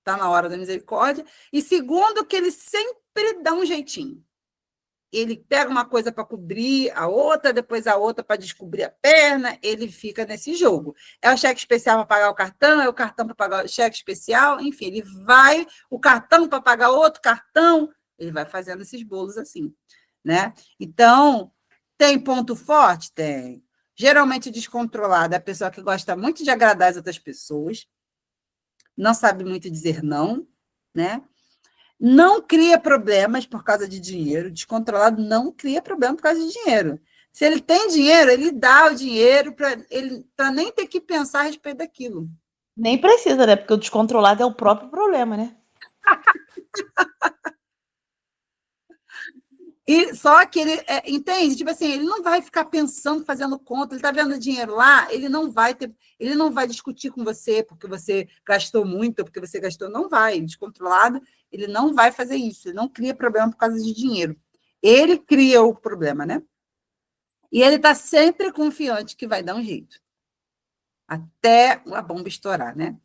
na hora da misericórdia. E segundo, que ele sempre dá um jeitinho. Ele pega uma coisa para cobrir a outra, depois a outra para descobrir a perna, ele fica nesse jogo. É o cheque especial para pagar o cartão, é o cartão para pagar o cheque especial, enfim, ele vai, o cartão para pagar outro cartão, ele vai fazendo esses bolos assim, né? Então, tem ponto forte? Tem. Geralmente descontrolado é a pessoa que gosta muito de agradar as outras pessoas, não sabe muito dizer não, né? Não cria problemas por causa de dinheiro. Descontrolado não cria problema por causa de dinheiro. Se ele tem dinheiro, ele dá o dinheiro para nem ter que pensar a respeito daquilo. Nem precisa, né? Porque o descontrolado é o próprio problema, né? E só que ele entende, tipo assim, ele não vai ficar pensando, fazendo conta, ele está vendo dinheiro lá, ele não vai discutir com você porque você gastou muito, porque você gastou, não vai, descontrolado, ele não vai fazer isso, ele não cria problema por causa de dinheiro. Ele cria o problema, né? E ele está sempre confiante que vai dar um jeito. Até a bomba estourar, né?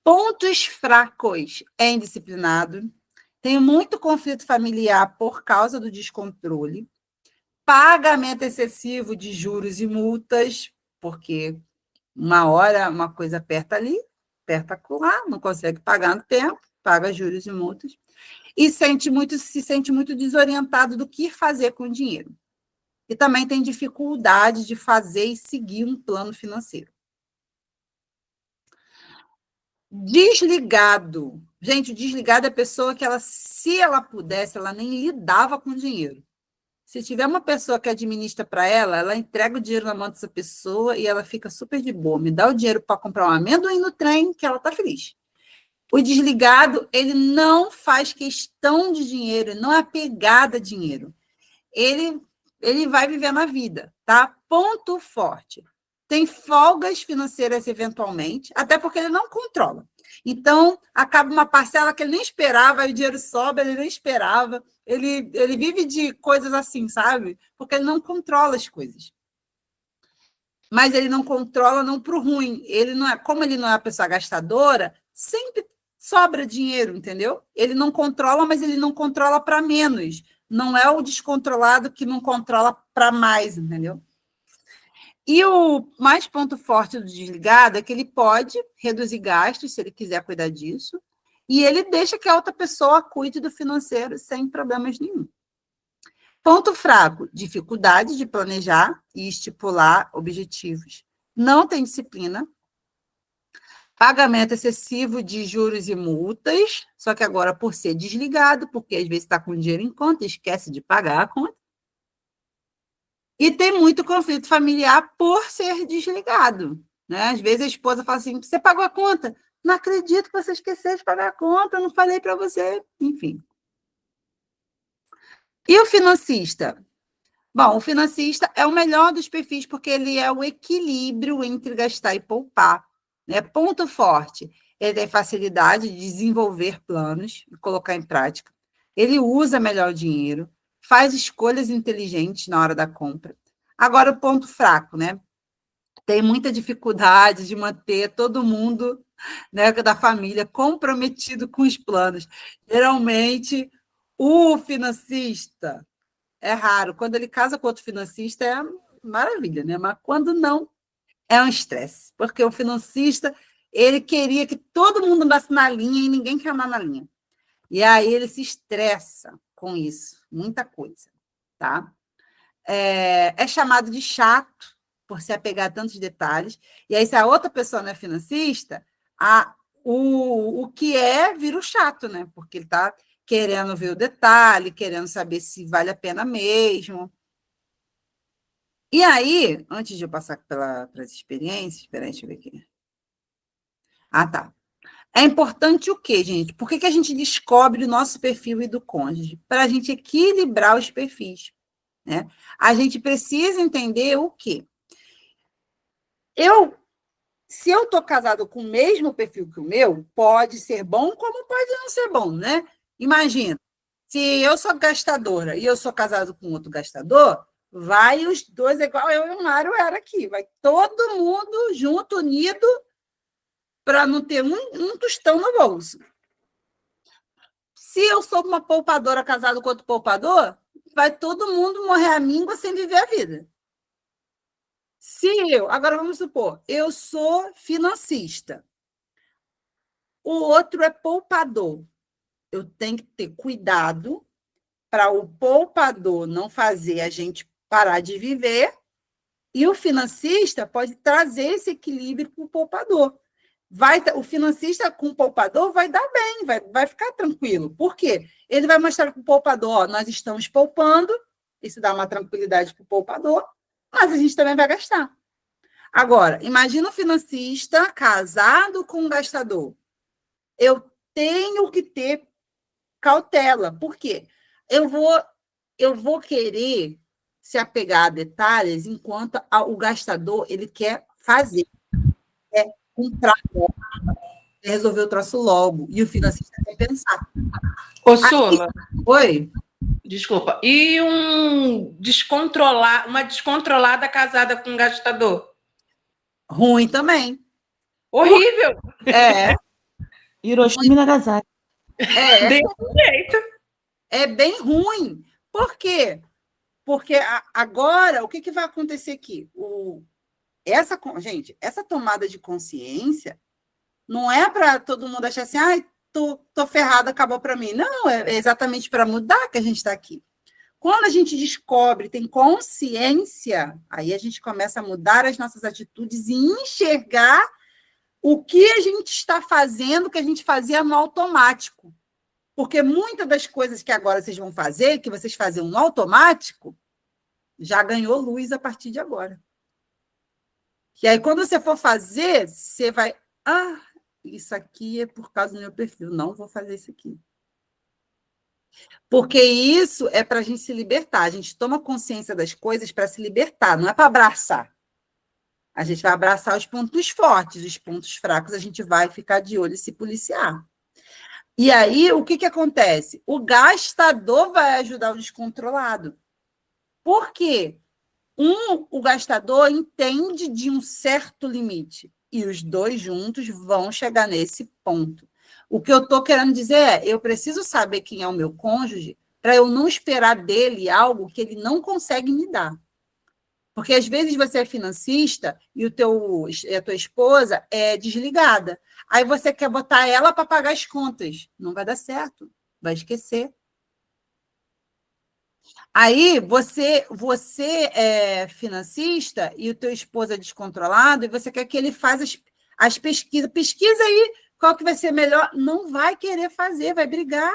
Pontos fracos: é indisciplinado, tem muito conflito familiar por causa do descontrole, pagamento excessivo de juros e multas, porque uma hora uma coisa aperta ali, aperta lá, não consegue pagar no tempo, paga juros e multas, e se sente muito desorientado do que fazer com o dinheiro. E também tem dificuldade de fazer e seguir um plano financeiro. Desligado. Gente, o desligado é a pessoa que se ela pudesse, ela nem lidava com dinheiro. Se tiver uma pessoa que administra para ela, ela entrega o dinheiro na mão dessa pessoa e ela fica super de boa. Me dá o dinheiro para comprar um amendoim no trem, que ela está feliz. O desligado, ele não faz questão de dinheiro, não é apegado a dinheiro. Ele vai vivendo a vida, tá? Ponto forte. Tem folgas financeiras eventualmente, até porque ele não controla. Então, acaba uma parcela que ele nem esperava, aí o dinheiro sobe, ele nem esperava. Ele vive de coisas assim, sabe? Porque ele não controla as coisas. Mas ele não controla não para o ruim. Ele não é, como ele não é uma pessoa gastadora, sempre sobra dinheiro, entendeu? Ele não controla, mas ele não controla para menos. Não é o descontrolado que não controla para mais, entendeu? E o mais ponto forte do desligado é que ele pode reduzir gastos, se ele quiser cuidar disso, e ele deixa que a outra pessoa cuide do financeiro sem problemas nenhum. Ponto fraco: dificuldade de planejar e estipular objetivos. Não tem disciplina. Pagamento excessivo de juros e multas, só que agora por ser desligado, porque às vezes está com dinheiro em conta e esquece de pagar a conta. E tem muito conflito familiar por ser desligado, né? Às vezes a esposa fala assim, você pagou a conta? Não acredito que você esqueceu de pagar a conta, não falei para você. Enfim. E o financista? Bom, o financista é o melhor dos perfis porque ele é o equilíbrio entre gastar e poupar, né? Ponto forte: ele tem facilidade de desenvolver planos e colocar em prática. Ele usa melhor o dinheiro, faz escolhas inteligentes na hora da compra. Agora, o ponto fraco, né? Tem muita dificuldade de manter todo mundo, né, da família comprometido com os planos. Geralmente, o financista é raro. Quando ele casa com outro financista, é maravilha, né? Mas quando não, é um estresse. Porque o financista, ele queria que todo mundo andasse na linha e ninguém quer andar na linha. E aí ele se estressa com isso. Muita coisa, tá? é chamado de chato por se apegar a tantos detalhes. E aí, se a outra pessoa não é financista, o que vira o chato, né? Porque ele está querendo ver o detalhe, querendo saber se vale a pena mesmo. E aí, antes de eu passar para as experiências, espera aí, deixa eu ver aqui. Ah, tá. É importante o quê, gente? Por que a gente descobre o nosso perfil e do cônjuge? Para a gente equilibrar os perfis, né? A gente precisa entender o quê? Se eu estou casado com o mesmo perfil que o meu, pode ser bom como pode não ser bom, né? Imagina, se eu sou gastadora e eu sou casado com outro gastador, vai os dois igual eu e o Mário era aqui. Vai todo mundo junto, unido, para não ter um tostão no bolso. Se eu sou uma poupadora casada com outro poupador, vai todo mundo morrer à míngua sem viver a vida. Agora vamos supor, eu sou financista, o outro é poupador. Eu tenho que ter cuidado para o poupador não fazer a gente parar de viver, e o financista pode trazer esse equilíbrio para o poupador. O financista com o poupador vai dar bem, vai ficar tranquilo. Por quê? Ele vai mostrar para o poupador, nós estamos poupando, isso dá uma tranquilidade para o poupador, mas a gente também vai gastar. Agora, imagina o financista casado com um gastador. Eu tenho que ter cautela. Por quê? Eu vou querer se apegar a detalhes enquanto o gastador ele quer fazer, quer comprar, quer resolver o troço logo. E o financista quer pensar. Ô, Sula. Oi? Desculpa. E uma descontrolada casada com um gastador? Ruim também. Horrível. Hiroshima e Nagasaki. Desse jeito. É bem ruim. Por quê? Porque agora, o que vai acontecer aqui? Gente, essa tomada de consciência não é para todo mundo achar assim, tô ferrada, acabou para mim. Não, é exatamente para mudar que a gente está aqui. Quando a gente descobre, tem consciência, aí a gente começa a mudar as nossas atitudes e enxergar o que a gente está fazendo, que a gente fazia no automático. Porque muitas das coisas que agora vocês vão fazer, que vocês faziam no automático, já ganhou luz a partir de agora. E aí, quando você for fazer, você vai... isso aqui é por causa do meu perfil. Não vou fazer isso aqui. Porque isso é para a gente se libertar. A gente toma consciência das coisas para se libertar, não é para abraçar. A gente vai abraçar os pontos fortes, os pontos fracos a gente vai ficar de olho e se policiar. E aí, o que acontece? O gastador vai ajudar o descontrolado. Por quê? O gastador entende de um certo limite e os dois juntos vão chegar nesse ponto. O que eu estou querendo dizer é, eu preciso saber quem é o meu cônjuge para eu não esperar dele algo que ele não consegue me dar. Porque, às vezes, você é financista e a tua esposa é desligada. Aí você quer botar ela para pagar as contas. Não vai dar certo. Vai esquecer. Aí você é financista e o teu esposo é descontrolado e você quer que ele faça as pesquisas. Pesquisa aí qual que vai ser melhor. Não vai querer fazer, vai brigar.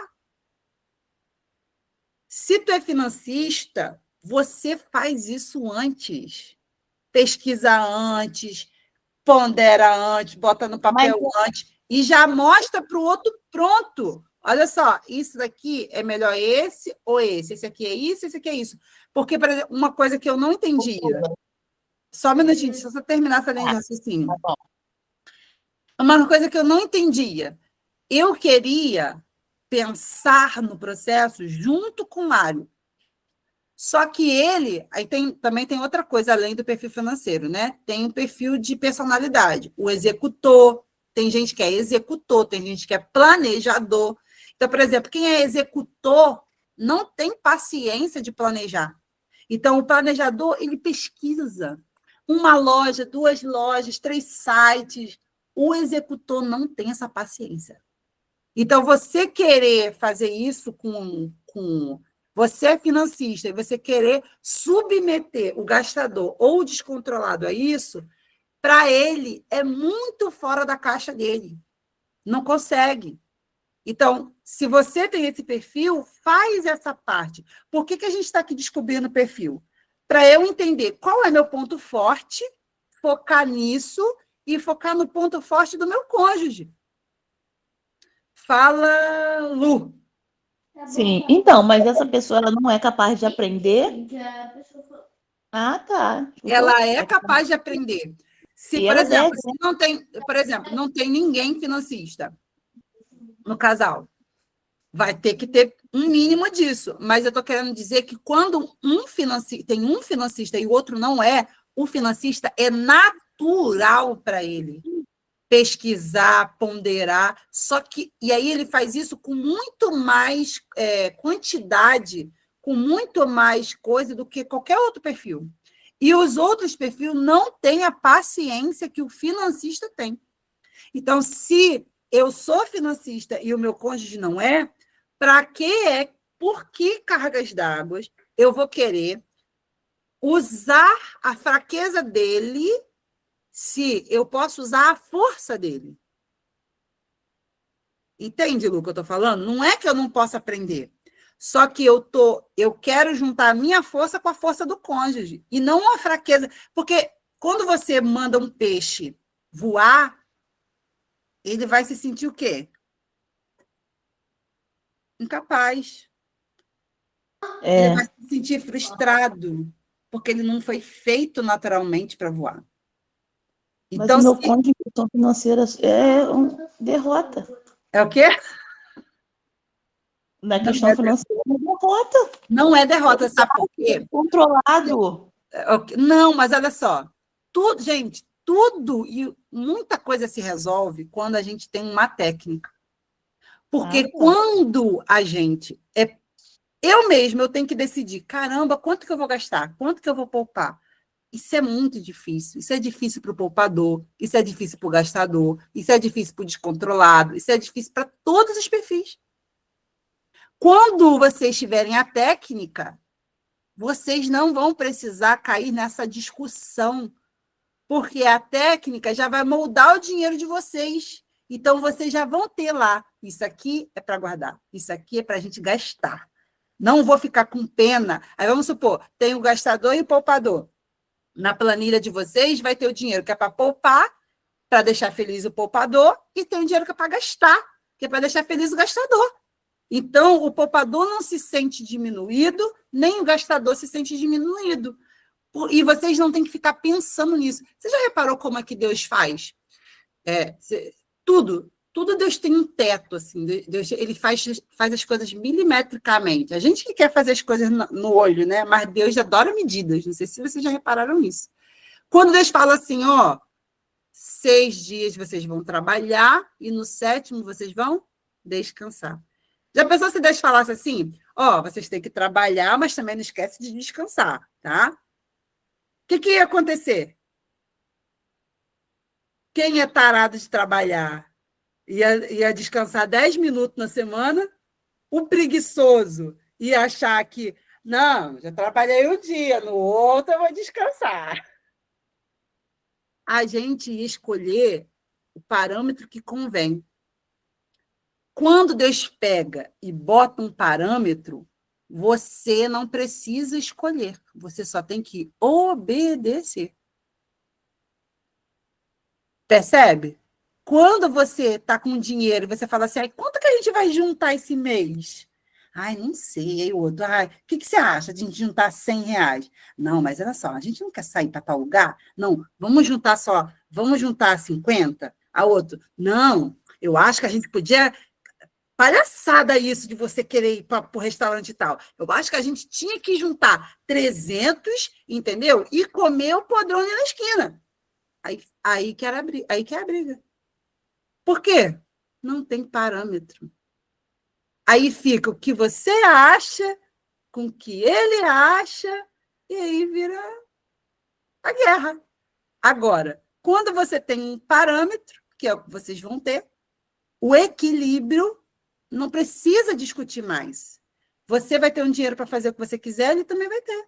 Se tu é financista, você faz isso antes. Pesquisa antes, pondera antes, bota no papel antes e já mostra para o outro pronto. Olha só, isso daqui é melhor esse ou esse? Esse aqui é isso, esse aqui é isso. Porque, por exemplo, uma coisa que eu não entendia. Só um minutinho, deixa eu só terminar essa linha de raciocínio. Uma coisa que eu não entendia. Eu queria pensar no processo junto com o Mário. Só que ele, também tem outra coisa além do perfil financeiro, né? Tem um perfil de personalidade. O executor, tem gente que é executor, tem gente que é planejador. Então, por exemplo, quem é executor não tem paciência de planejar. Então, o planejador, ele pesquisa uma loja, 2 lojas, 3 sites. O executor não tem essa paciência. Então, você querer fazer isso com você é financista e você querer submeter o gastador ou o descontrolado a isso, para ele é muito fora da caixa dele. Não consegue. Então, se você tem esse perfil, faz essa parte. Por que a gente está aqui descobrindo o perfil? Para eu entender qual é meu ponto forte, focar nisso e focar no ponto forte do meu cônjuge. Fala, Lu. Sim, então, mas essa pessoa ela não é capaz de aprender? Ah, tá. Ela é capaz de aprender. Se, E por ela exemplo, deve, se não tem, por exemplo, não tem ninguém financista no casal, vai ter que ter um mínimo disso. Mas eu estou querendo dizer que quando tem um financista e o outro não é, o financista é natural para ele pesquisar, ponderar, só que e aí ele faz isso com muito mais quantidade, com muito mais coisa do que qualquer outro perfil. E os outros perfis não têm a paciência que o financista tem. Então, se eu sou financista e o meu cônjuge não é, por que cargas d'água eu vou querer usar a fraqueza dele se eu posso usar a força dele? Entende, Lu, o que eu estou falando? Não é que eu não possa aprender. Só que eu quero juntar a minha força com a força do cônjuge. E não a fraqueza. Porque quando você manda um peixe voar, ele vai se sentir o quê? Incapaz. Ele vai se sentir frustrado, porque ele não foi feito naturalmente para voar. mas Então, o meu cônjuge em questão financeira é derrota. é o quê? Na questão financeira é derrota. Não é derrota, sabe por quê? Controlado. Não, mas olha só. Tudo, gente, tudo e muita coisa se resolve quando a gente tem uma técnica. Porque quando a gente eu tenho que decidir, caramba, quanto que eu vou gastar? Quanto que eu vou poupar? Isso é muito difícil. Isso é difícil para o poupador, isso é difícil para o gastador, isso é difícil para o descontrolado, isso é difícil para todos os perfis. Quando vocês tiverem a técnica, vocês não vão precisar cair nessa discussão, porque a técnica já vai moldar o dinheiro de vocês. Então, vocês já vão ter lá, isso aqui é para guardar, isso aqui é para a gente gastar. Não vou ficar com pena. Aí vamos supor, tem o gastador e o poupador. Na planilha de vocês vai ter o dinheiro que é para poupar, para deixar feliz o poupador, e tem o dinheiro que é para gastar, que é para deixar feliz o gastador. Então, o poupador não se sente diminuído, nem o gastador se sente diminuído. E vocês não têm que ficar pensando nisso. Você já reparou como é que Deus faz? Tudo Deus tem um teto, assim. Deus, ele faz as coisas milimetricamente. A gente que quer fazer as coisas no olho, né? Mas Deus adora medidas. Não sei se vocês já repararam nisso. Quando Deus fala assim, 6 dias vocês vão trabalhar e no 7º vocês vão descansar. Já pensou se Deus falasse assim, vocês têm que trabalhar, mas também não esquece de descansar, tá? O que ia acontecer? Quem é tarado de trabalhar ia descansar 10 minutos na semana, o preguiçoso ia achar que, não, já trabalhei um dia, no outro eu vou descansar. A gente ia escolher o parâmetro que convém. Quando Deus pega e bota um parâmetro, você não precisa escolher, você só tem que obedecer. Percebe? Quando você está com dinheiro e você fala assim, quanto que a gente vai juntar esse mês? Não sei. Aí o outro, o que você acha de a gente juntar R$100? Não, mas olha só, a gente não quer sair para tal lugar? Não, vamos juntar 50? A outro, não, eu acho que a gente podia... Palhaçada isso de você querer ir para o restaurante e tal. Eu acho que a gente tinha que juntar 300, entendeu? E comer o podrão ali na esquina. Aí que é a briga. Por quê? Não tem parâmetro. Aí fica o que você acha, com o que ele acha, e aí vira a guerra. Agora, quando você tem um parâmetro, que é o que vocês vão ter, o equilíbrio não precisa discutir mais. Você vai ter um dinheiro para fazer o que você quiser, ele também vai ter.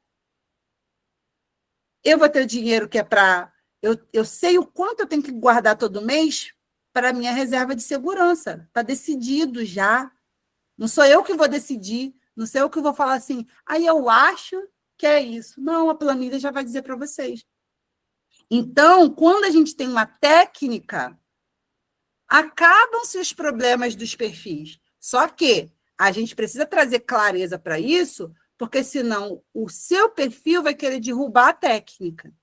Eu vou ter o dinheiro que é para... Eu sei o quanto eu tenho que guardar todo mês para a minha reserva de segurança. Está decidido já. Não sou eu que vou decidir, não sou eu que vou falar assim, aí eu acho que é isso. Não, a planilha já vai dizer para vocês. Então, quando a gente tem uma técnica, acabam-se os problemas dos perfis. Só que a gente precisa trazer clareza para isso, porque senão o seu perfil vai querer derrubar a técnica.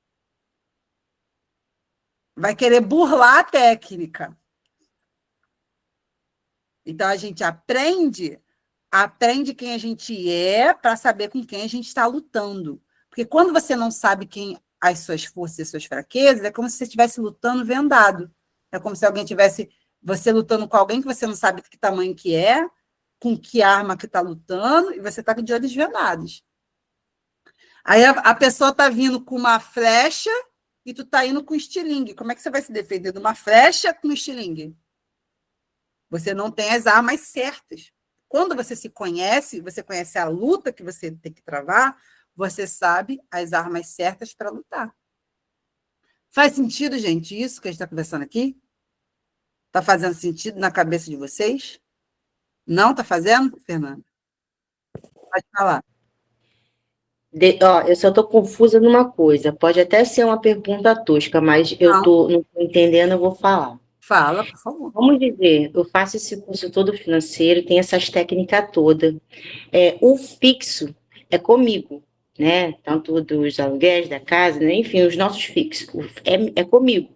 Vai querer burlar a técnica. Então, a gente aprende quem a gente é para saber com quem a gente está lutando. Porque quando você não sabe quem as suas forças e as suas fraquezas, é como se você estivesse lutando vendado. É como se alguém tivesse você lutando com alguém que você não sabe que tamanho que é, com que arma que está lutando, e você está de olhos vendados. Aí a pessoa está vindo com uma flecha e tu está indo com estilingue. Como é que você vai se defender de uma flecha com estilingue? Você não tem as armas certas. Quando você se conhece, você conhece a luta que você tem que travar, você sabe as armas certas para lutar. Faz sentido, gente, isso que a gente está conversando aqui? Está fazendo sentido na cabeça de vocês? Não está fazendo, Fernanda? Pode falar. Eu só estou confusa numa coisa. Pode até ser uma pergunta tosca, mas não estou entendendo, eu vou falar. Fala, por favor. Vamos dizer, eu faço esse curso todo financeiro, tem essas técnicas todas. O fixo é comigo, né? Tanto dos aluguéis da casa, né? Enfim, os nossos fixos. É comigo.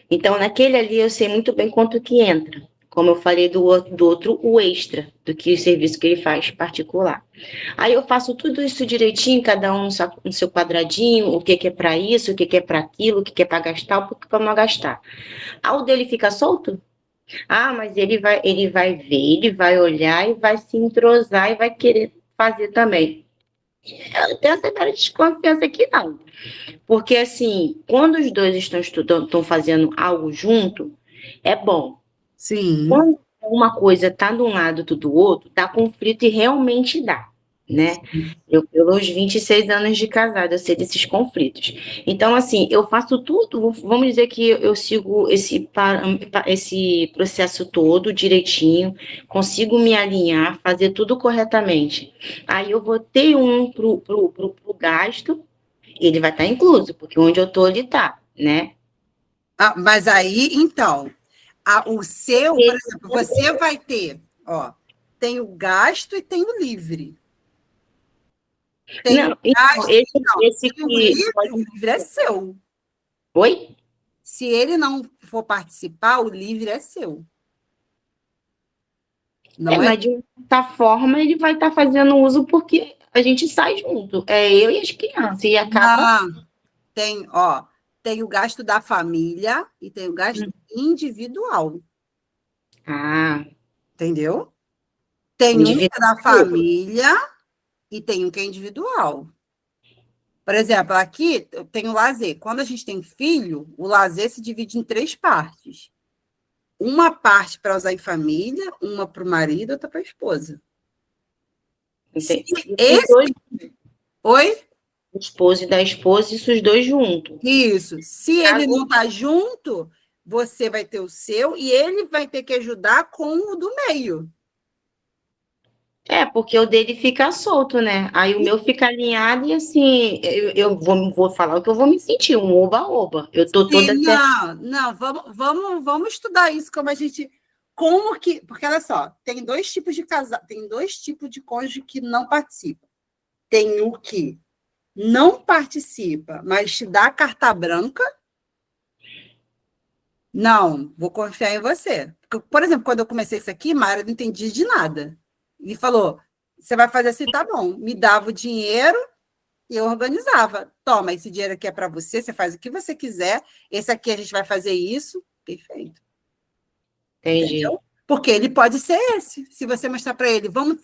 Então, naquele ali, eu sei muito bem quanto que entra. Como eu falei do outro, o extra, do que o serviço que ele faz particular. Aí eu faço tudo isso direitinho, cada um no seu quadradinho, o que é para isso, o que é para aquilo, o que é para gastar, o que para não gastar. O dele fica solto? Mas ele vai ver, ele vai olhar e vai se entrosar e vai querer fazer também. Eu tenho essa cara de desconfiança aqui, não. Porque, assim, quando os dois estão fazendo algo junto, é bom. Sim. Quando uma coisa está de um lado, tudo do outro, dá conflito e realmente dá, né? Eu, pelos 26 anos de casada, eu sei desses conflitos. Então, assim, eu faço tudo, vamos dizer que eu sigo esse processo todo direitinho, consigo me alinhar, fazer tudo corretamente. Aí eu vou ter um pro gasto, ele vai estar incluso, porque onde eu estou, ele está, né? Mas aí, então, o seu, por exemplo, você vai ter, tem o gasto e tem o livre. Tem Não, o gasto, esse o livre é seu. Oi? Se ele não for participar, o livre é seu. Não mas de certa forma ele vai estar fazendo uso porque a gente sai junto. É eu e as crianças. E acaba. Tem o gasto da família e tem o gasto individual. Entendeu? Tem um que é da família e tem um que é individual. Por exemplo, aqui eu tenho o lazer. Quando a gente tem filho, o lazer se divide em 3 partes. Uma parte para usar em família, uma para o marido, outra para a esposa. Oi? O esposo e da esposa, isso os dois juntos. Isso. Se ele não está junto, você vai ter o seu e ele vai ter que ajudar com o do meio. Porque o dele fica solto, né? Aí o meu fica alinhado e assim, eu vou falar o que eu vou me sentir, um oba-oba. Eu tô toda certa. Não, vamos estudar isso, como que, porque olha só, tem 2 tipos de casal, tem 2 tipos de cônjuge que não participam. Tem o que não participa, mas te dá carta branca. Não, vou confiar em você. Por exemplo, quando eu comecei isso aqui, Mara não entendia de nada. Ele falou, você vai fazer assim, tá bom. Me dava o dinheiro e eu organizava. Toma, esse dinheiro aqui é para você, você faz o que você quiser. Esse aqui a gente vai fazer isso. Perfeito. Entendi. Entendeu? Porque ele pode ser esse. Se você mostrar para ele, vamos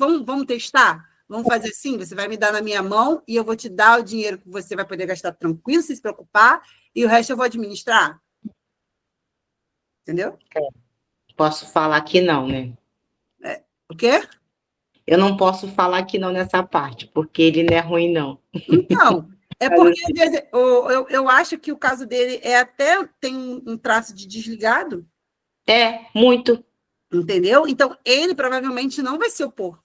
testar? Vamos fazer assim? Você vai me dar na minha mão e eu vou te dar o dinheiro que você vai poder gastar tranquilo, sem se preocupar, e o resto eu vou administrar. Entendeu? Posso falar que não, né? O quê? Eu não posso falar que não nessa parte, porque ele não é ruim, não. Então, é porque às vezes, eu acho que o caso dele tem um traço de desligado, É, muito. entendeu? Então, ele provavelmente não vai se opor.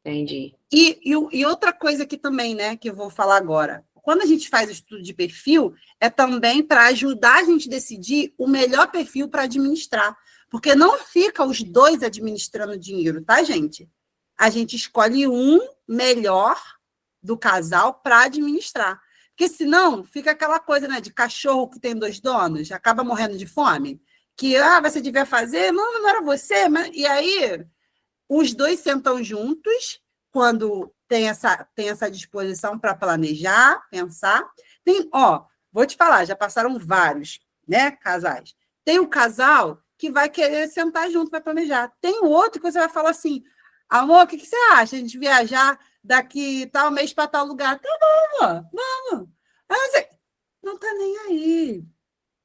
Entendi. E outra coisa aqui também, né, que eu vou falar agora. Quando a gente faz o estudo de perfil, é também para ajudar a gente a decidir o melhor perfil para administrar. Porque não fica os dois administrando dinheiro, tá, gente? A gente escolhe um melhor do casal para administrar. Porque senão fica aquela coisa, né, de cachorro que tem 2 donos, acaba morrendo de fome. Que, você devia fazer, não era você. E aí, os dois sentam juntos, quando tem essa disposição para planejar, pensar. Vou te falar, já passaram vários, né, casais. Tem um casal que vai querer sentar junto para planejar. Tem o outro que você vai falar assim, amor, o que você acha? A gente viajar daqui tal mês para tal lugar? Tá bom, amor, vamos. Não está nem aí.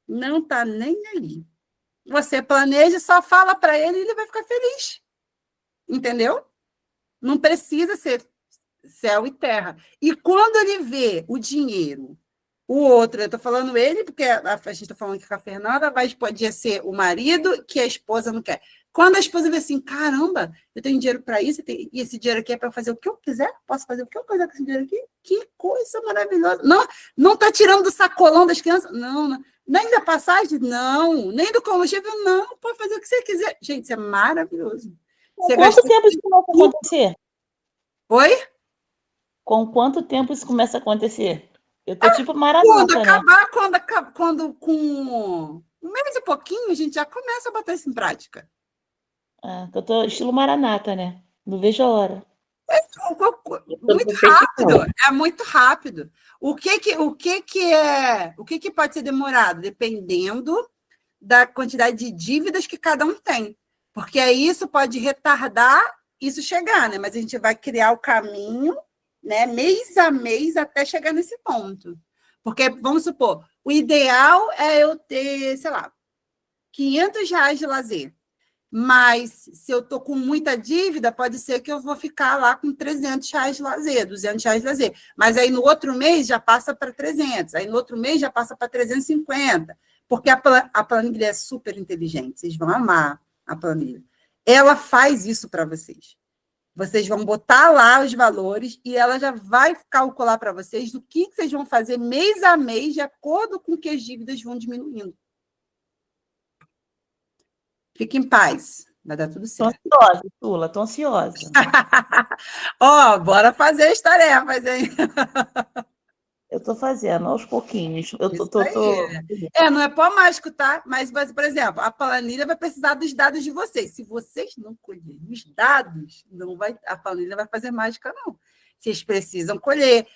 Não está nem aí. Você planeja, só fala para ele e ele vai ficar feliz. Entendeu? Não precisa ser céu e terra. E quando ele vê o dinheiro, o outro, eu estou falando ele, porque a gente está falando aqui com a Fernanda, mas podia ser o marido que a esposa não quer. Quando a esposa vê assim, caramba, eu tenho dinheiro para isso, e esse dinheiro aqui é para fazer o que eu quiser, posso fazer o que eu quiser com esse dinheiro aqui? Que coisa maravilhosa. Não está tirando do sacolão das crianças? Não. Nem da passagem? Não. Nem do combustível? Não. Pode fazer o que você quiser. Gente, isso é maravilhoso. Com quanto tempo isso começa a acontecer? Oi? Com quanto tempo isso começa a acontecer? Eu tô tipo maratona, Quando com um mês e pouquinho, a gente já começa a botar isso em prática. Eu tô estilo Maranata, né? Não vejo a hora. Muito rápido, é muito rápido. O que pode ser demorado? Dependendo da quantidade de dívidas que cada um tem. Porque aí isso pode retardar isso chegar, né? Mas a gente vai criar o caminho, né, mês a mês até chegar nesse ponto. Porque, vamos supor, o ideal é eu ter, sei lá, R$500 de lazer. Mas, se eu estou com muita dívida, pode ser que eu vou ficar lá com R$300 de lazer, R$200 de lazer. Mas aí, no outro mês, já passa para 300. Aí, no outro mês, já passa para 350. Porque a planilha é super inteligente. Vocês vão amar a planilha. Ela faz isso para vocês. Vocês vão botar lá os valores e ela já vai calcular para vocês do que vocês vão fazer mês a mês, de acordo com que as dívidas vão diminuindo. Fique em paz, vai dar tudo certo. Tô ansiosa, Sula, tô ansiosa. Bora fazer as tarefas, hein? Eu tô fazendo aos pouquinhos. Não é pó mágico, tá? Mas, por exemplo, a planilha vai precisar dos dados de vocês. Se vocês não colherem os dados, a planilha vai fazer mágica, não. Vocês precisam colher,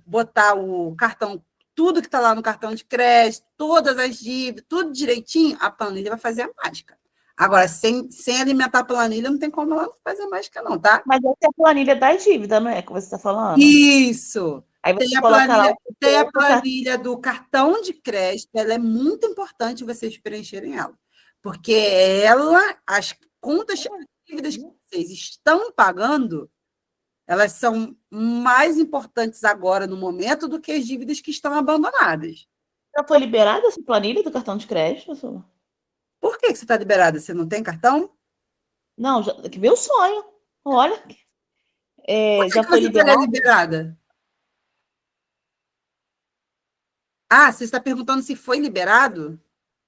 botar o cartão, tudo que está lá no cartão de crédito, todas as dívidas, tudo direitinho, a planilha vai fazer a mágica. Agora, sem alimentar a planilha, não tem como ela fazer mágica, não, tá? Mas essa é a planilha da dívida, não é? Que você está falando? Isso! Aí você coloca lá tem a planilha do cartão de crédito, ela é muito importante vocês preencherem ela, porque as contas, as dívidas que vocês estão pagando, elas são mais importantes agora, no momento, do que as dívidas que estão abandonadas. Já foi liberada essa planilha do cartão de crédito, Sula? Por que você está liberada? Você não tem cartão? Não, meu sonho. Olha. Já foi você liberada? Você está perguntando se foi liberado?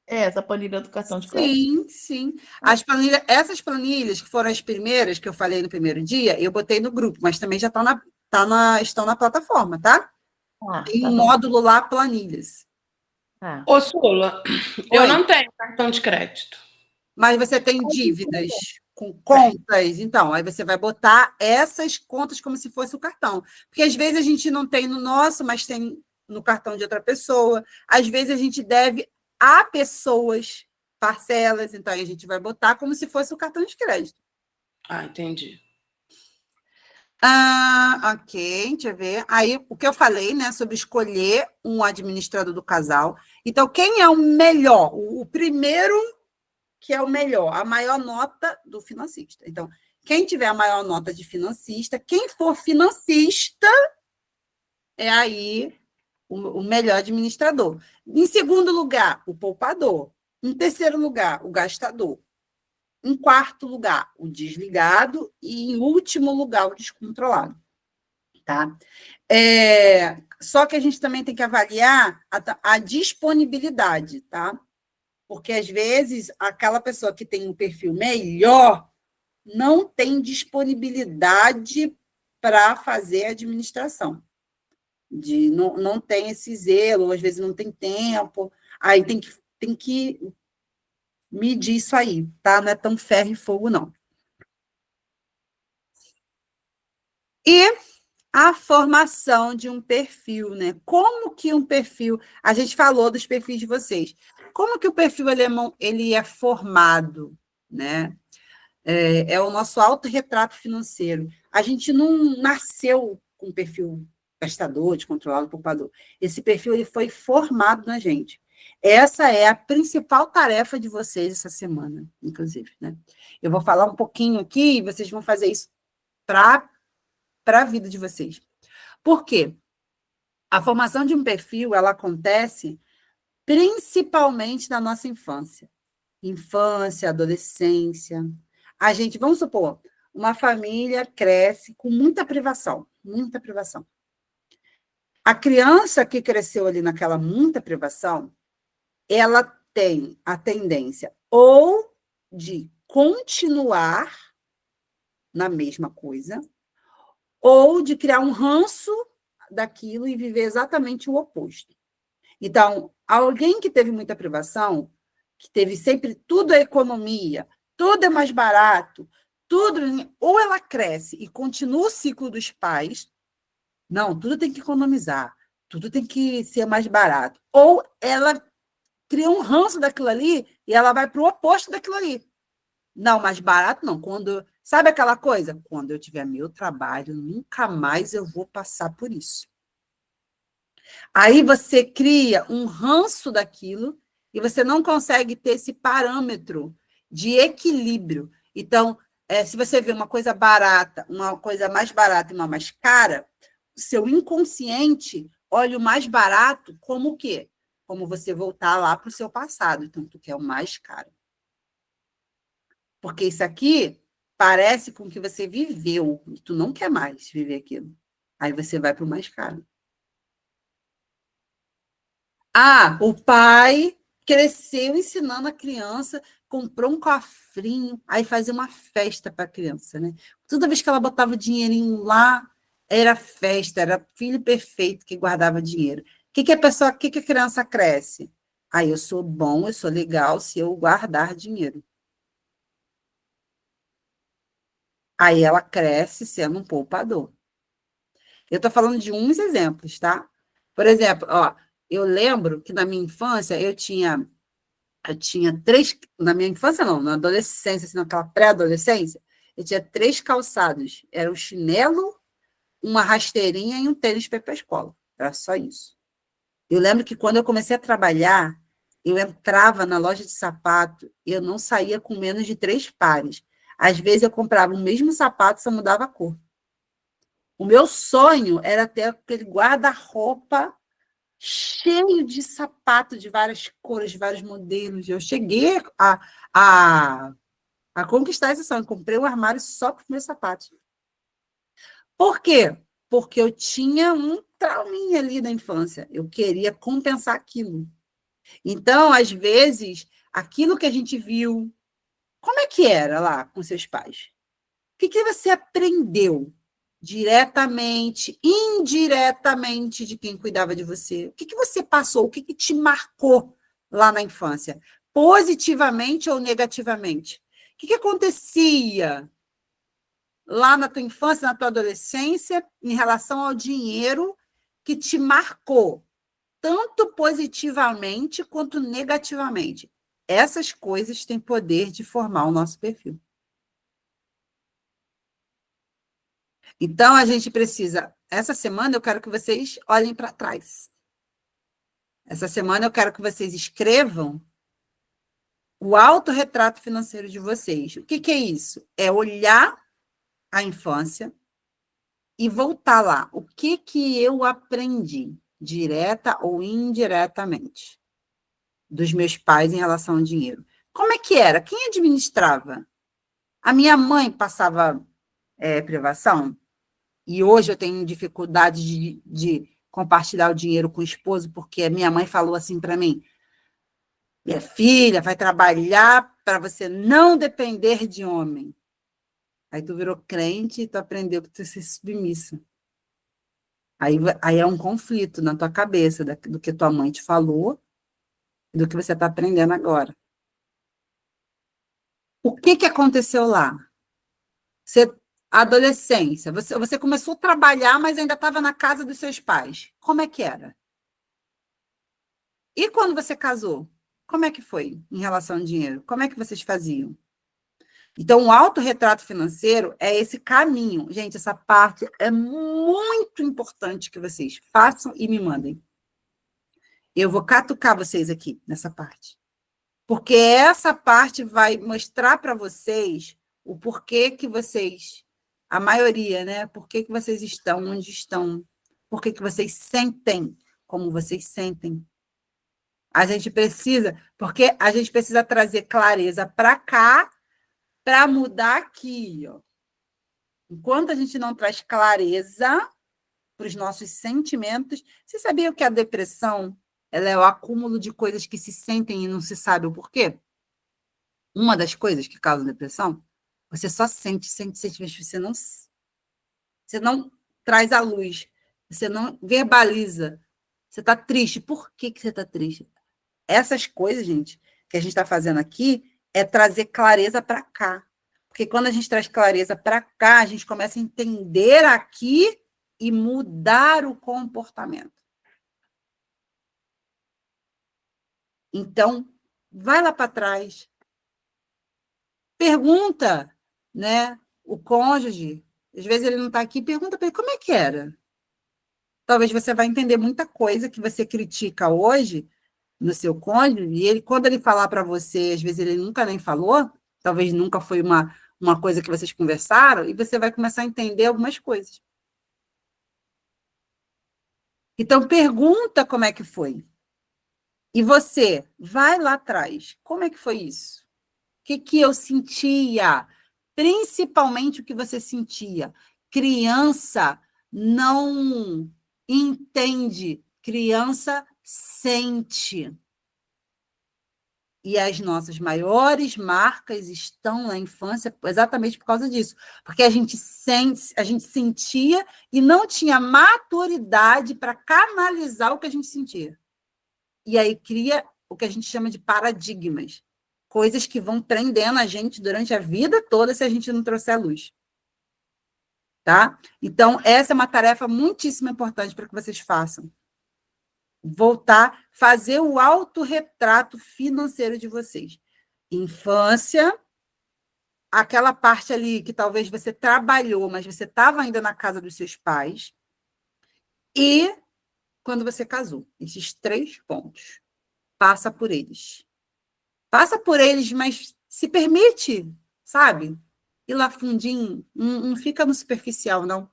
Essa planilha do cartão de crédito. Sim. Essas planilhas, que foram as primeiras que eu falei no primeiro dia, eu botei no grupo, mas também já estão na plataforma, tá? Tem um módulo lá, planilhas. Ô, Sula, eu não tenho cartão de crédito. Mas você tem dívidas com contas, então, aí você vai botar essas contas como se fosse o cartão. Porque às vezes a gente não tem no nosso, mas tem no cartão de outra pessoa. Às vezes a gente deve a pessoas parcelas, então a gente vai botar como se fosse o cartão de crédito. Entendi. Ok, deixa eu ver. Aí, o que eu falei, né, sobre escolher um administrador do casal. Então, quem é o melhor? O primeiro que é o melhor, a maior nota do financista. Então, Quem tiver a maior nota de financista, quem for financista, é aí o melhor administrador. Em segundo lugar, o poupador. Em terceiro lugar, o gastador. Em quarto lugar, o desligado. E em último lugar, o descontrolado. Tá? Só que a gente também tem que avaliar a disponibilidade, tá? Porque, às vezes, aquela pessoa que tem um perfil melhor não tem disponibilidade para fazer a administração. Não tem esse zelo, às vezes não tem tempo. Aí tem que medir isso aí, tá? Não é tão ferro e fogo, não. E a formação de um perfil, né? Como que um perfil... A gente falou dos perfis de vocês. Como que o perfil ele é formado, né? É o nosso autorretrato financeiro. A gente não nasceu com um perfil gastador, descontrolado, poupador. Esse perfil ele foi formado na gente. Essa é a principal tarefa de vocês essa semana, inclusive, né? Eu vou falar um pouquinho aqui e vocês vão fazer isso para a vida de vocês. Por quê? A formação de um perfil, ela acontece principalmente na nossa infância. Infância, adolescência. A gente, vamos supor, uma família cresce com muita privação, muita privação. A criança que cresceu ali naquela muita privação, ela tem a tendência ou de continuar na mesma coisa, ou de criar um ranço daquilo e viver exatamente o oposto. Então, alguém que teve muita privação, que teve sempre tudo é economia, tudo é mais barato, tudo, ou ela cresce e continua o ciclo dos pais, não, tudo tem que economizar, tudo tem que ser mais barato, ou ela cria um ranço daquilo ali e ela vai para o oposto daquilo ali. Não, mais barato não. Sabe aquela coisa? Quando eu tiver meu trabalho, nunca mais eu vou passar por isso. Aí você cria um ranço daquilo e você não consegue ter esse parâmetro de equilíbrio. Então, se você vê uma coisa barata, uma coisa mais barata e uma mais cara, o seu inconsciente olha o mais barato como o quê? Como você voltar lá para o seu passado. Então, tu quer o mais caro. Porque isso aqui parece com o que você viveu, e tu não quer mais viver aquilo. Aí você vai para o mais caro. O pai cresceu ensinando a criança, comprou um cofrinho, aí fazia uma festa para a criança, né? Toda vez que ela botava o dinheirinho lá, era festa, era filho perfeito que guardava dinheiro. O que a criança cresce? Eu sou bom, eu sou legal se eu guardar dinheiro. Aí ela cresce sendo um poupador. Eu estou falando de uns exemplos, tá? Por exemplo, eu lembro que na minha infância eu tinha 3, na minha infância não, na adolescência, assim, naquela pré-adolescência, eu tinha 3 calçados. Era um chinelo, uma rasteirinha e um tênis para ir para a escola. Era só isso. Eu lembro que quando eu comecei a trabalhar, eu entrava na loja de sapato e eu não saía com menos de 3 pares. Às vezes eu comprava o mesmo sapato, só mudava a cor. O meu sonho era ter aquele guarda-roupa cheio de sapato de várias cores, de vários modelos. Eu cheguei a conquistar esse sonho. Comprei um armário só para os meus sapatos. Por quê? Porque eu tinha um trauminha ali da infância. Eu queria compensar aquilo. Então, às vezes, aquilo que a gente viu, como é que era lá com seus pais? O que você aprendeu diretamente, indiretamente de quem cuidava de você? O que você passou? O que te marcou lá na infância? Positivamente ou negativamente? O que acontecia lá na tua infância, na tua adolescência, em relação ao dinheiro que te marcou, tanto positivamente quanto negativamente? Essas coisas têm poder de formar o nosso perfil. Então, a gente precisa... Essa semana, eu quero que vocês olhem para trás. Essa semana, eu quero que vocês escrevam o autorretrato financeiro de vocês. O que é isso? É olhar a infância e voltar lá. O que eu aprendi, direta ou indiretamente, dos meus pais em relação ao dinheiro? Como é que era? Quem administrava? A minha mãe passava privação? E hoje eu tenho dificuldade de compartilhar o dinheiro com o esposo, porque a minha mãe falou assim para mim: minha filha, vai trabalhar para você não depender de homem. Aí tu virou crente e tu aprendeu que tu se submissa. Aí é um conflito na tua cabeça do que tua mãe te falou e do que você está aprendendo agora. O que aconteceu lá? Adolescência, você começou a trabalhar, mas ainda estava na casa dos seus pais. Como é que era? E quando você casou? Como é que foi em relação ao dinheiro? Como é que vocês faziam? Então, o autorretrato financeiro é esse caminho. Gente, essa parte é muito importante que vocês façam e me mandem. Eu vou catucar vocês aqui nessa parte. Porque essa parte vai mostrar para vocês o porquê que vocês, a maioria, né? Por que vocês estão onde estão. Por que vocês sentem como vocês sentem. Porque a gente precisa trazer clareza para cá, para mudar aqui, ó. Enquanto a gente não traz clareza para os nossos sentimentos, você sabia que a depressão ela é o acúmulo de coisas que se sentem e não se sabe o porquê? Uma das coisas que causa depressão, você só sente, mas você não traz à luz, você não verbaliza, você está triste. Por que você está triste? Essas coisas, gente, que a gente está fazendo aqui, é trazer clareza para cá. Porque quando a gente traz clareza para cá, a gente começa a entender aqui e mudar o comportamento. Então, vai lá para trás. Pergunta, né? O cônjuge, às vezes ele não está aqui, pergunta para ele como é que era. Talvez você vai entender muita coisa que você critica hoje no seu cônjuge, e ele, quando ele falar para você, às vezes ele nunca nem falou, talvez nunca foi uma coisa que vocês conversaram, e você vai começar a entender algumas coisas. Então, pergunta como é que foi. E você, vai lá atrás. Como é que foi isso? O que eu sentia? Principalmente o que você sentia. Criança não entende, criança sente. E as nossas maiores marcas estão na infância exatamente por causa disso. Porque a gente sentia e não tinha maturidade para canalizar o que a gente sentia. E aí cria o que a gente chama de paradigmas. Coisas que vão prendendo a gente durante a vida toda se a gente não trouxer a luz. Tá? Então, essa é uma tarefa muitíssimo importante para que vocês façam. Voltar, fazer o autorretrato financeiro de vocês. Infância, aquela parte ali que talvez você trabalhou, mas você estava ainda na casa dos seus pais, e quando você casou. Esses 3 pontos. Passa por eles. Passa por eles, mas se permite, sabe? Ir lá fundinho, não fica no superficial, não.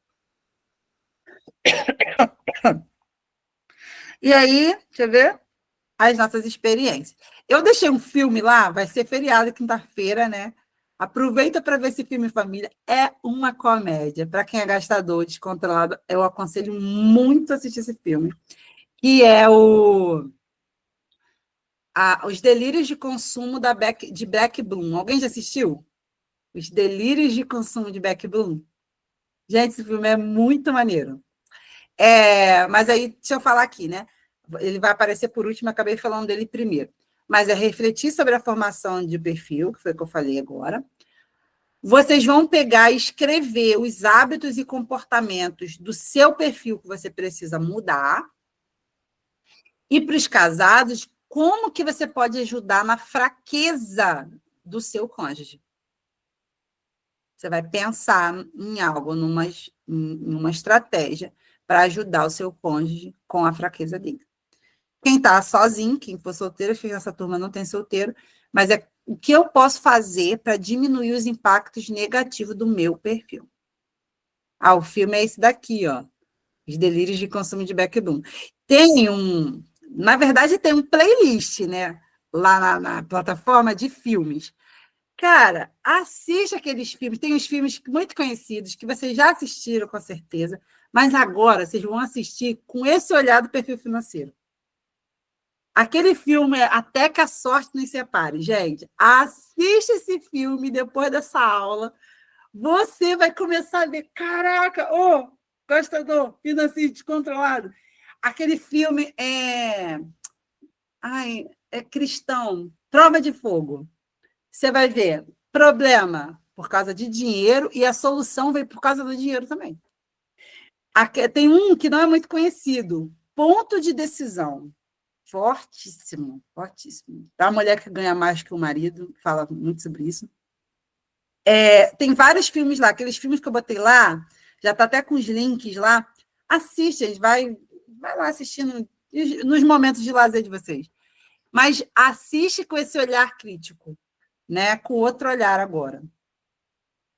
E aí, deixa eu ver as nossas experiências. Eu deixei um filme lá, vai ser feriado quinta-feira, né? Aproveita para ver esse filme, família. É uma comédia. Para quem é gastador, descontrolado, eu aconselho muito assistir esse filme. Que é Os Delírios de Consumo de Beck Bloom. Alguém já assistiu? Os Delírios de Consumo de Beck Bloom. Gente, esse filme é muito maneiro. Mas aí, deixa eu falar aqui, né? Ele vai aparecer por último, acabei falando dele primeiro. Mas é refletir sobre a formação de perfil, que foi o que eu falei agora. Vocês vão pegar e escrever os hábitos e comportamentos do seu perfil que você precisa mudar. E para os casados, como que você pode ajudar na fraqueza do seu cônjuge? Você vai pensar em algo, numa estratégia para ajudar o seu cônjuge com a fraqueza dele. Quem está sozinho, quem for solteiro, acho que essa turma não tem solteiro, mas é o que eu posso fazer para diminuir os impactos negativos do meu perfil. Ah, o filme é esse daqui, ó. Os Delírios de Consumo de Beck Bloom. Tem na verdade, tem um playlist, né? Lá na plataforma de filmes. Cara, assiste aqueles filmes. Tem uns filmes muito conhecidos que vocês já assistiram, com certeza, mas agora vocês vão assistir com esse olhar do perfil financeiro. Aquele filme é Até que a Sorte nos Separe. Gente, assiste esse filme depois dessa aula. Você vai começar a ver, caraca, gostador, financeiro descontrolado. Aquele filme é cristão, Prova de Fogo. Você vai ver problema por causa de dinheiro e a solução vem por causa do dinheiro também. Tem um que não é muito conhecido, Ponto de Decisão. Fortíssimo, fortíssimo. A mulher que ganha mais que o marido, fala muito sobre isso. Tem vários filmes lá, aqueles filmes que eu botei lá, já está até com os links lá. Assiste, gente, vai lá assistindo nos momentos de lazer de vocês. Mas assiste com esse olhar crítico, né? Com outro olhar agora.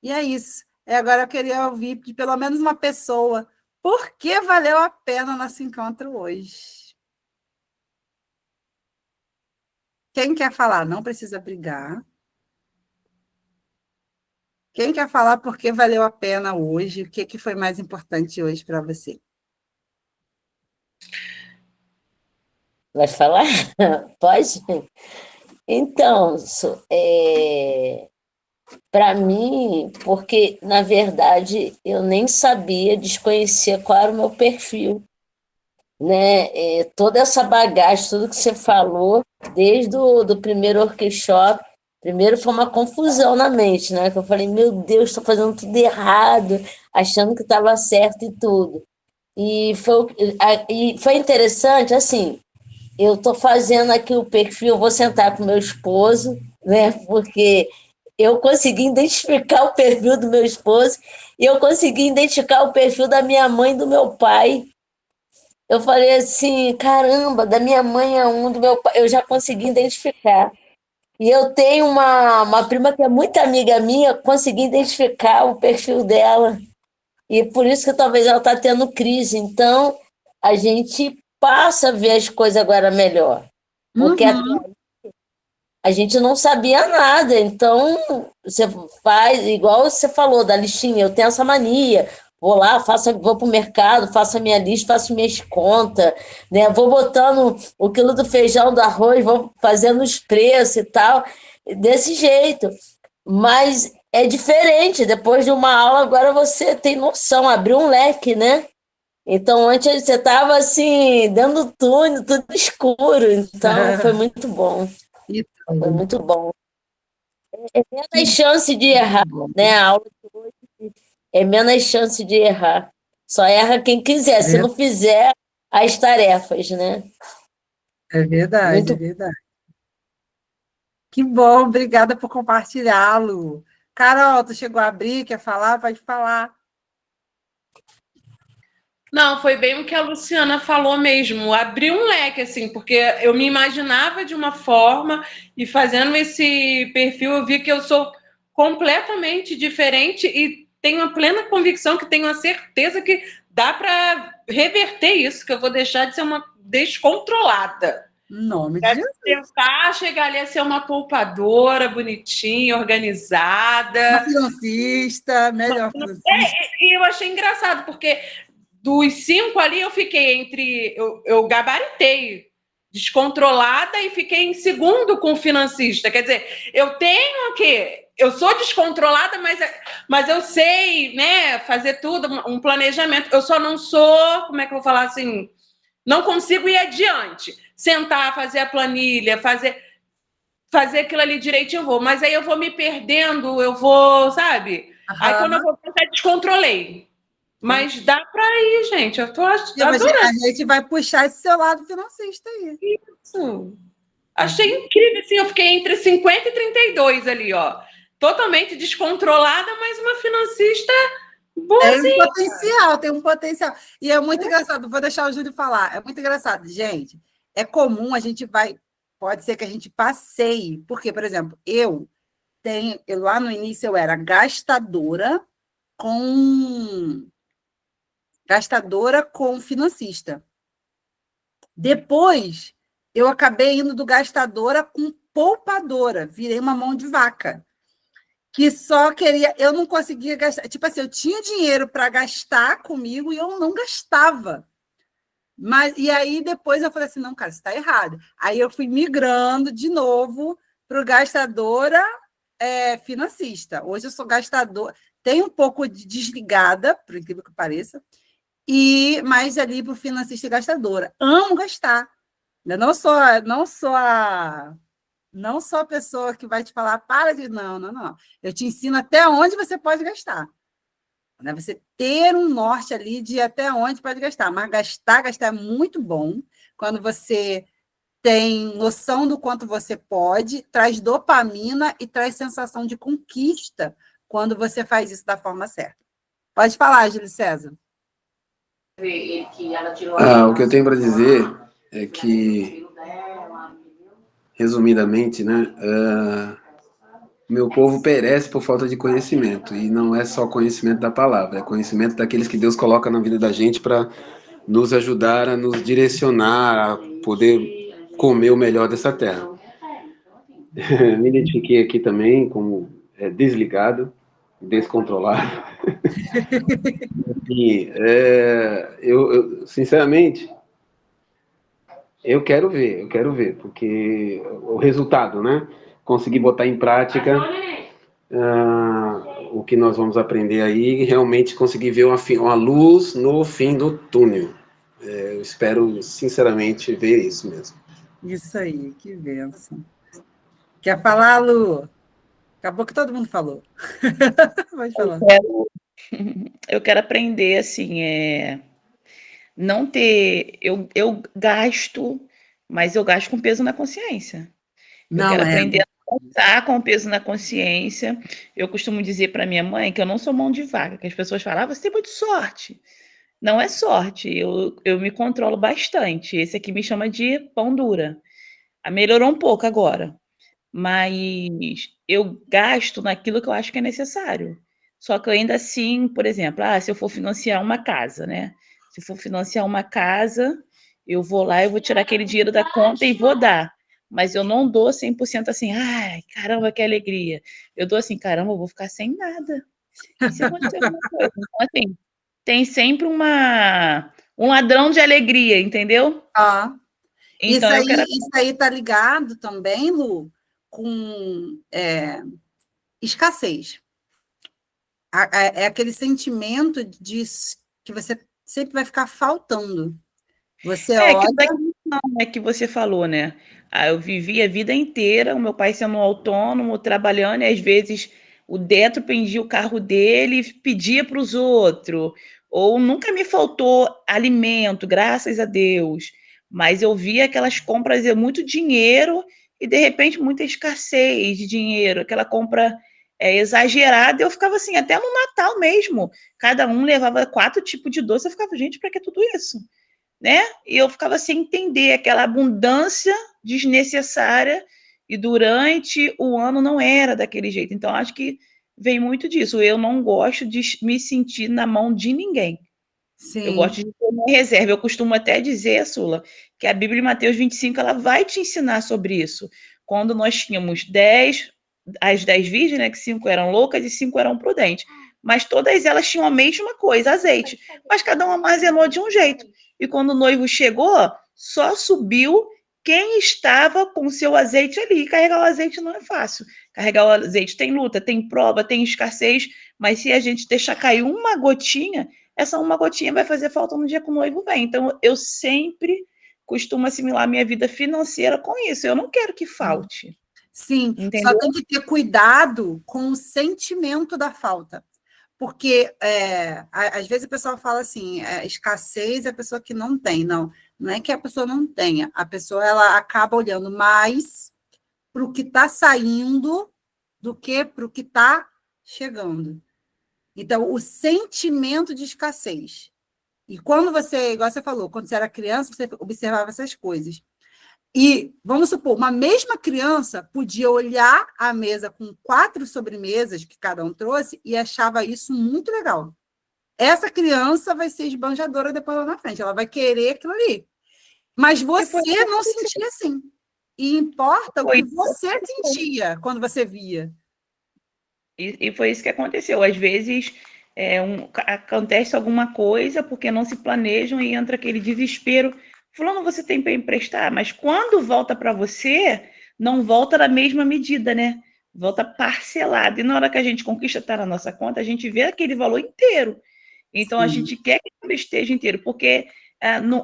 E é isso. Agora eu queria ouvir de pelo menos uma pessoa por que valeu a pena nosso encontro hoje. Quem quer falar? Não precisa brigar. Quem quer falar por que valeu a pena hoje? O que foi mais importante hoje para você? Vai falar? Pode? Então, para mim, porque, na verdade, eu nem sabia, desconhecia qual era o meu perfil, né? Toda essa bagagem, tudo que você falou, desde do primeiro workshop, primeiro foi uma confusão na mente, né? Que eu falei, meu Deus, estou fazendo tudo errado, achando que estava certo e tudo. E foi interessante, assim, eu estou fazendo aqui o perfil, vou sentar com meu esposo, né? Porque eu consegui identificar o perfil do meu esposo e eu consegui identificar o perfil da minha mãe e do meu pai. Eu falei assim, caramba, da minha mãe é um, do meu pai, eu já consegui identificar. E eu tenho uma prima que é muito amiga minha, consegui identificar o perfil dela. E por isso que talvez ela está tendo crise. Então, a gente passa a ver as coisas agora melhor. Porque até a gente não sabia nada. Então, você faz, igual você falou da listinha, eu tenho essa mania. Vou lá, vou para o mercado, faço a minha lista, faço minhas contas, né? Vou botando o quilo do feijão, do arroz, vou fazendo os preços e tal, desse jeito. Mas é diferente, depois de uma aula, agora você tem noção, abriu um leque, né? Então, antes você estava assim, dando do túnel, tudo escuro. Então, foi muito bom. Foi muito bom. É menos chance de errar, né? A aula de hoje é menos chance de errar. Só erra quem quiser, se não fizer as tarefas, né? É verdade, Muito é verdade. Que bom, obrigada por compartilhá-lo. Carol, tu chegou a abrir, quer falar? Pode falar. Não, foi bem o que a Luciana falou mesmo, abriu um leque, assim, porque eu me imaginava de uma forma e fazendo esse perfil eu vi que eu sou completamente diferente e tenho a plena convicção que tenho a certeza que dá para reverter isso, que eu vou deixar de ser uma descontrolada. Em nome de Pra Jesus. tentar chegar ali a ser uma poupadora, bonitinha, organizada. Uma financista, melhor financista. E eu achei engraçado, porque dos 5 ali eu fiquei entre. Eu gabaritei descontrolada e fiquei em segundo com financista. Quer dizer, eu tenho que. Eu sou descontrolada, mas eu sei, né, fazer tudo, um planejamento. Eu só não sou, como é que eu vou falar assim? Não consigo ir adiante. Sentar, fazer a planilha, fazer aquilo ali direitinho, eu vou. Mas aí eu vou me perdendo, eu vou, sabe? Aí quando eu vou pensar, descontrolei. Mas dá para ir, gente. Eu tô adorando A gente vai puxar esse seu lado financista aí. isso. Achei incrível, assim, eu fiquei entre 50 e 32 ali, ó. Totalmente descontrolada, mas uma financista boazinha. Tem um potencial. E é muito engraçado, vou deixar o Júlio falar. É muito engraçado, gente. É comum, pode ser que a gente passeie. Porque, por exemplo, lá no início eu era gastadora com gastadora com financista. Depois, eu acabei indo do gastadora com poupadora, virei uma mão de vaca, que só queria, eu não conseguia gastar, tipo assim, eu tinha dinheiro para gastar comigo e eu não gastava. Mas, e aí depois eu falei assim, não, cara, isso está errado. Aí eu fui migrando de novo para o gastadora financista. Hoje eu sou gastadora, tenho um pouco de desligada, por incrível que pareça, e mais ali para o financista e gastadora. Amo gastar. Eu não sou a pessoa que vai te falar, para de. Não, não, não. Eu te ensino até onde você pode gastar. Né? Você ter um norte ali de até onde pode gastar. Mas gastar é muito bom. Quando você tem noção do quanto você pode, traz dopamina e traz sensação de conquista quando você faz isso da forma certa. Pode falar, Júlio César. O que eu tenho para dizer é que, resumidamente, né, meu povo perece por falta de conhecimento, e não é só conhecimento da palavra, é conhecimento daqueles que Deus coloca na vida da gente para nos ajudar a nos direcionar, a poder comer o melhor dessa terra. Me identifiquei aqui também como desligado, descontrolado. E eu sinceramente, eu quero ver, porque o resultado, né? Conseguir botar em prática o que nós vamos aprender aí e realmente conseguir ver uma luz no fim do túnel. Eu espero, sinceramente, ver isso mesmo. Isso aí, que bênção. Quer falar, Lu? Acabou que todo mundo falou. Pode falar. Eu quero aprender, assim, não ter... Eu gasto, mas eu gasto com peso na consciência. Eu quero aprender a gastar com peso na consciência. Eu costumo dizer para minha mãe que eu não sou mão de vaca, que as pessoas falam, você tem muita sorte. Não é sorte, eu me controlo bastante. Esse aqui me chama de pão dura. Melhorou um pouco agora, mas eu gasto naquilo que eu acho que é necessário. Só que eu ainda assim, por exemplo, se eu for financiar uma casa, né? Se for financiar uma casa, eu vou lá, eu vou tirar aquele dinheiro da conta e vou dar. Mas eu não dou 100% assim, ai, caramba, que alegria. Eu dou assim, caramba, eu vou ficar sem nada. E se acontecer alguma coisa? Então, assim, tem sempre um ladrão de alegria, entendeu? Então, isso aí tá ligado também, Lu, com escassez. É aquele sentimento de que você sempre vai ficar faltando. Você olha... que você falou, né? Eu vivi a vida inteira, o meu pai sendo autônomo, trabalhando, e às vezes o Detro pendia o carro dele e pedia para os outros. Ou nunca me faltou alimento, graças a Deus. Mas eu via aquelas compras de muito dinheiro e, de repente, muita escassez de dinheiro. Aquela compra exagerada. Eu ficava assim, até no Natal mesmo. Cada um levava 4 tipos de doce. Eu ficava, gente, para que tudo isso? Né? E eu ficava sem entender aquela abundância desnecessária e durante o ano não era daquele jeito. Então, acho que vem muito disso. Eu não gosto de me sentir na mão de ninguém. Sim. Eu gosto de ter uma reserva. Eu costumo até dizer, Sula, que a Bíblia em Mateus 25, ela vai te ensinar sobre isso. Quando nós tínhamos as 10 virgens, né, que 5 eram loucas e 5 eram prudentes. Mas todas elas tinham a mesma coisa, azeite. Mas cada uma armazenou de um jeito. E quando o noivo chegou, só subiu quem estava com o seu azeite ali. E carregar o azeite não é fácil. Carregar o azeite tem luta, tem prova, tem escassez, mas se a gente deixar cair uma gotinha, essa uma gotinha vai fazer falta no dia que o noivo vem. Então, eu sempre costumo assimilar minha vida financeira com isso. Eu não quero que falte. Sim, entendeu? Só tem que ter cuidado com o sentimento da falta. Porque, às vezes, a pessoa fala assim, escassez é a pessoa que não tem. Não é que a pessoa não tenha. A pessoa ela acaba olhando mais para o que está saindo do que para o que está chegando. Então, o sentimento de escassez. E quando você, igual você falou, quando você era criança, você observava essas coisas. E, vamos supor, uma mesma criança podia olhar a mesa com 4 sobremesas que cada um trouxe e achava isso muito legal. essa criança vai ser esbanjadora depois lá na frente, ela vai querer aquilo ali. Mas você não sentia assim. E importa o que você sentia quando você via. E foi isso que aconteceu. Às vezes acontece alguma coisa porque não se planejam e entra aquele desespero. Fulano, você tem para emprestar, mas quando volta para você, não volta na mesma medida, né? Volta parcelado. E na hora que a gente conquista, está na nossa conta, a gente vê aquele valor inteiro. Então, a gente quer que ele esteja inteiro, porque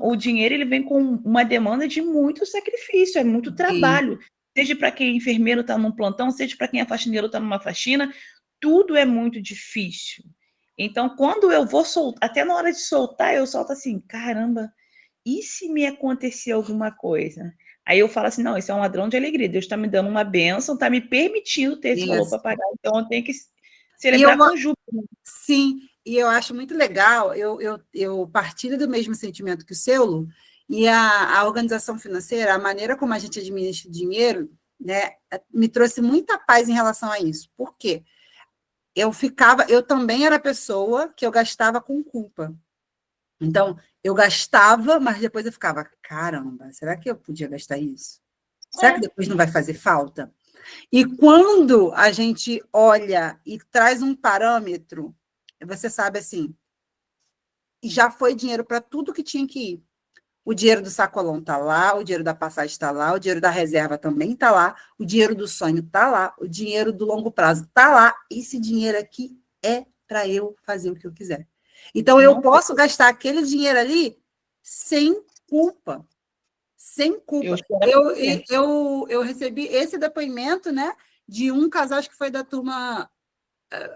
o dinheiro ele vem com uma demanda de muito sacrifício, é muito trabalho. Seja para quem é enfermeiro está num plantão, seja para quem é faxineiro está numa faxina, tudo é muito difícil. Então, quando eu vou soltar, até na hora de soltar, eu solto assim, caramba, e se me acontecer alguma coisa? Aí eu falo assim, não, isso é um ladrão de alegria, Deus está me dando uma bênção, está me permitindo ter esse valor para pagar, então eu tenho que celebrar com júbilo. Sim, e eu acho muito legal, eu partilho do mesmo sentimento que o seu, Lu, e a organização financeira, a maneira como a gente administra o dinheiro, né, me trouxe muita paz em relação a isso. Por quê? Eu também era pessoa que eu gastava com culpa. Então, eu gastava, mas depois eu ficava, caramba, será que eu podia gastar isso? Será que depois não vai fazer falta? E quando a gente olha e traz um parâmetro, você sabe assim, já foi dinheiro para tudo que tinha que ir. O dinheiro do sacolão está lá, o dinheiro da passagem está lá, o dinheiro da reserva também está lá, o dinheiro do sonho está lá, o dinheiro do longo prazo está lá. Esse dinheiro aqui é para eu fazer o que eu quiser. Então, eu posso gastar aquele dinheiro ali sem culpa. Sem culpa. Eu recebi esse depoimento, né, de um casal, acho que foi da turma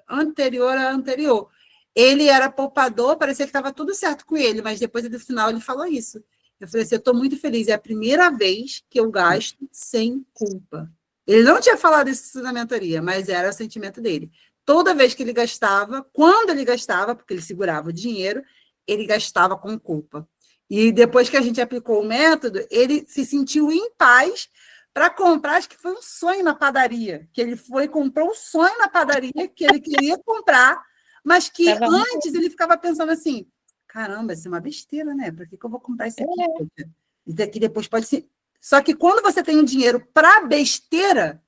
anterior à anterior. Ele era poupador, parecia que estava tudo certo com ele, mas depois, no final, ele falou isso. Eu falei assim, eu estou muito feliz, é a primeira vez que eu gasto sem culpa. Ele não tinha falado isso na mentoria, mas era o sentimento dele. Toda vez que ele gastava, quando ele gastava, porque ele segurava o dinheiro, ele gastava com culpa. E depois que a gente aplicou o método, ele se sentiu em paz para comprar, acho que foi um sonho na padaria, que ele comprou um sonho na padaria que ele queria comprar, mas que antes ele ficava pensando assim, caramba, isso é uma besteira, né? Para que eu vou comprar isso aqui? Isso daqui depois pode ser... Só que quando você tem o dinheiro para besteira,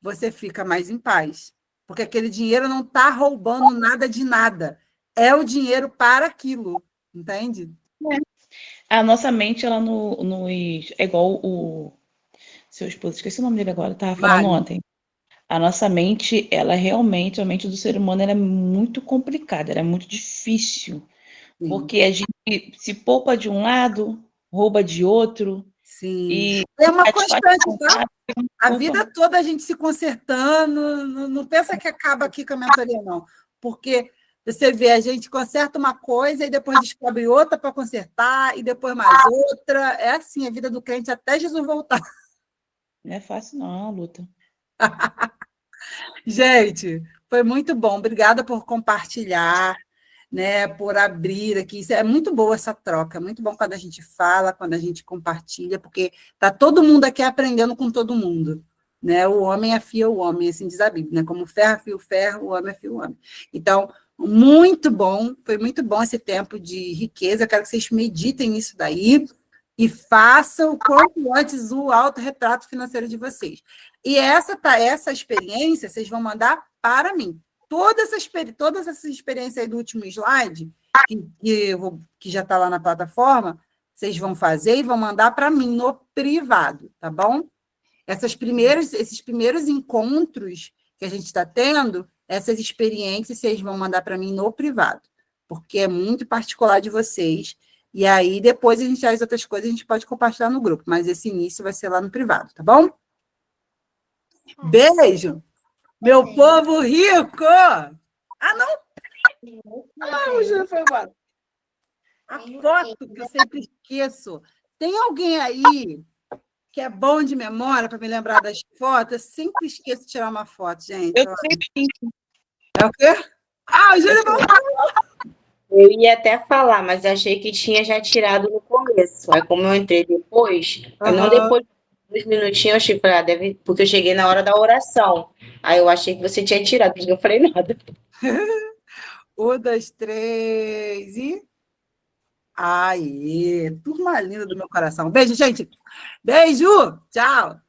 você fica mais em paz. Porque aquele dinheiro não está roubando nada de nada. É o dinheiro para aquilo. Entende? A nossa mente, ela é igual o seu esposo, esqueci o nome dele agora, estava falando ontem. A nossa mente, ela realmente, a mente do ser humano, ela é muito complicada, ela é muito difícil. Sim. Porque a gente se poupa de um lado, rouba de outro. Sim. E é uma constante, tá? A vida toda a gente se consertando, não pensa que acaba aqui com a mentoria, não. Porque você vê, a gente conserta uma coisa e depois descobre outra para consertar, e depois mais outra. É assim a vida do crente até Jesus voltar. Não é fácil, não, a luta. Gente, foi muito bom. Obrigada por compartilhar, né, por abrir aqui. É muito boa essa troca. É muito bom quando a gente fala, quando a gente compartilha, porque está todo mundo aqui aprendendo com todo mundo. Né? O homem afia o homem, assim diz a Bíblia. Né? Como o ferro afia o ferro, o homem afia o homem. Então, muito bom. Foi muito bom esse tempo de riqueza. Eu quero que vocês meditem nisso daí e façam o quanto antes o autorretrato financeiro de vocês. E essa experiência vocês vão mandar para mim. Todas essas experiências aí do último slide, que já está lá na plataforma, vocês vão fazer e vão mandar para mim no privado, tá bom? Esses primeiros encontros que a gente está tendo, essas experiências vocês vão mandar para mim no privado, porque é muito particular de vocês. E aí, depois, as outras coisas a gente pode compartilhar no grupo, mas esse início vai ser lá no privado, tá bom? Beijo! Meu povo rico! Ah, não! Ah, o Júlio foi embora. A foto que eu sempre esqueço. Tem alguém aí que é bom de memória para me lembrar das fotos? Eu sempre esqueço de tirar uma foto, gente. Eu sei. É o quê? Ah, o Júlio voltou! Eu ia até falar, mas achei que tinha já tirado no começo. Aí, como eu entrei depois, não depois de 2 minutinhos, eu achei, deve, porque eu cheguei na hora da oração. Aí eu achei que você tinha tirado, porque eu falei nada. Um, dois, três e... Aí, turma linda do meu coração. Beijo, gente. Beijo. Tchau.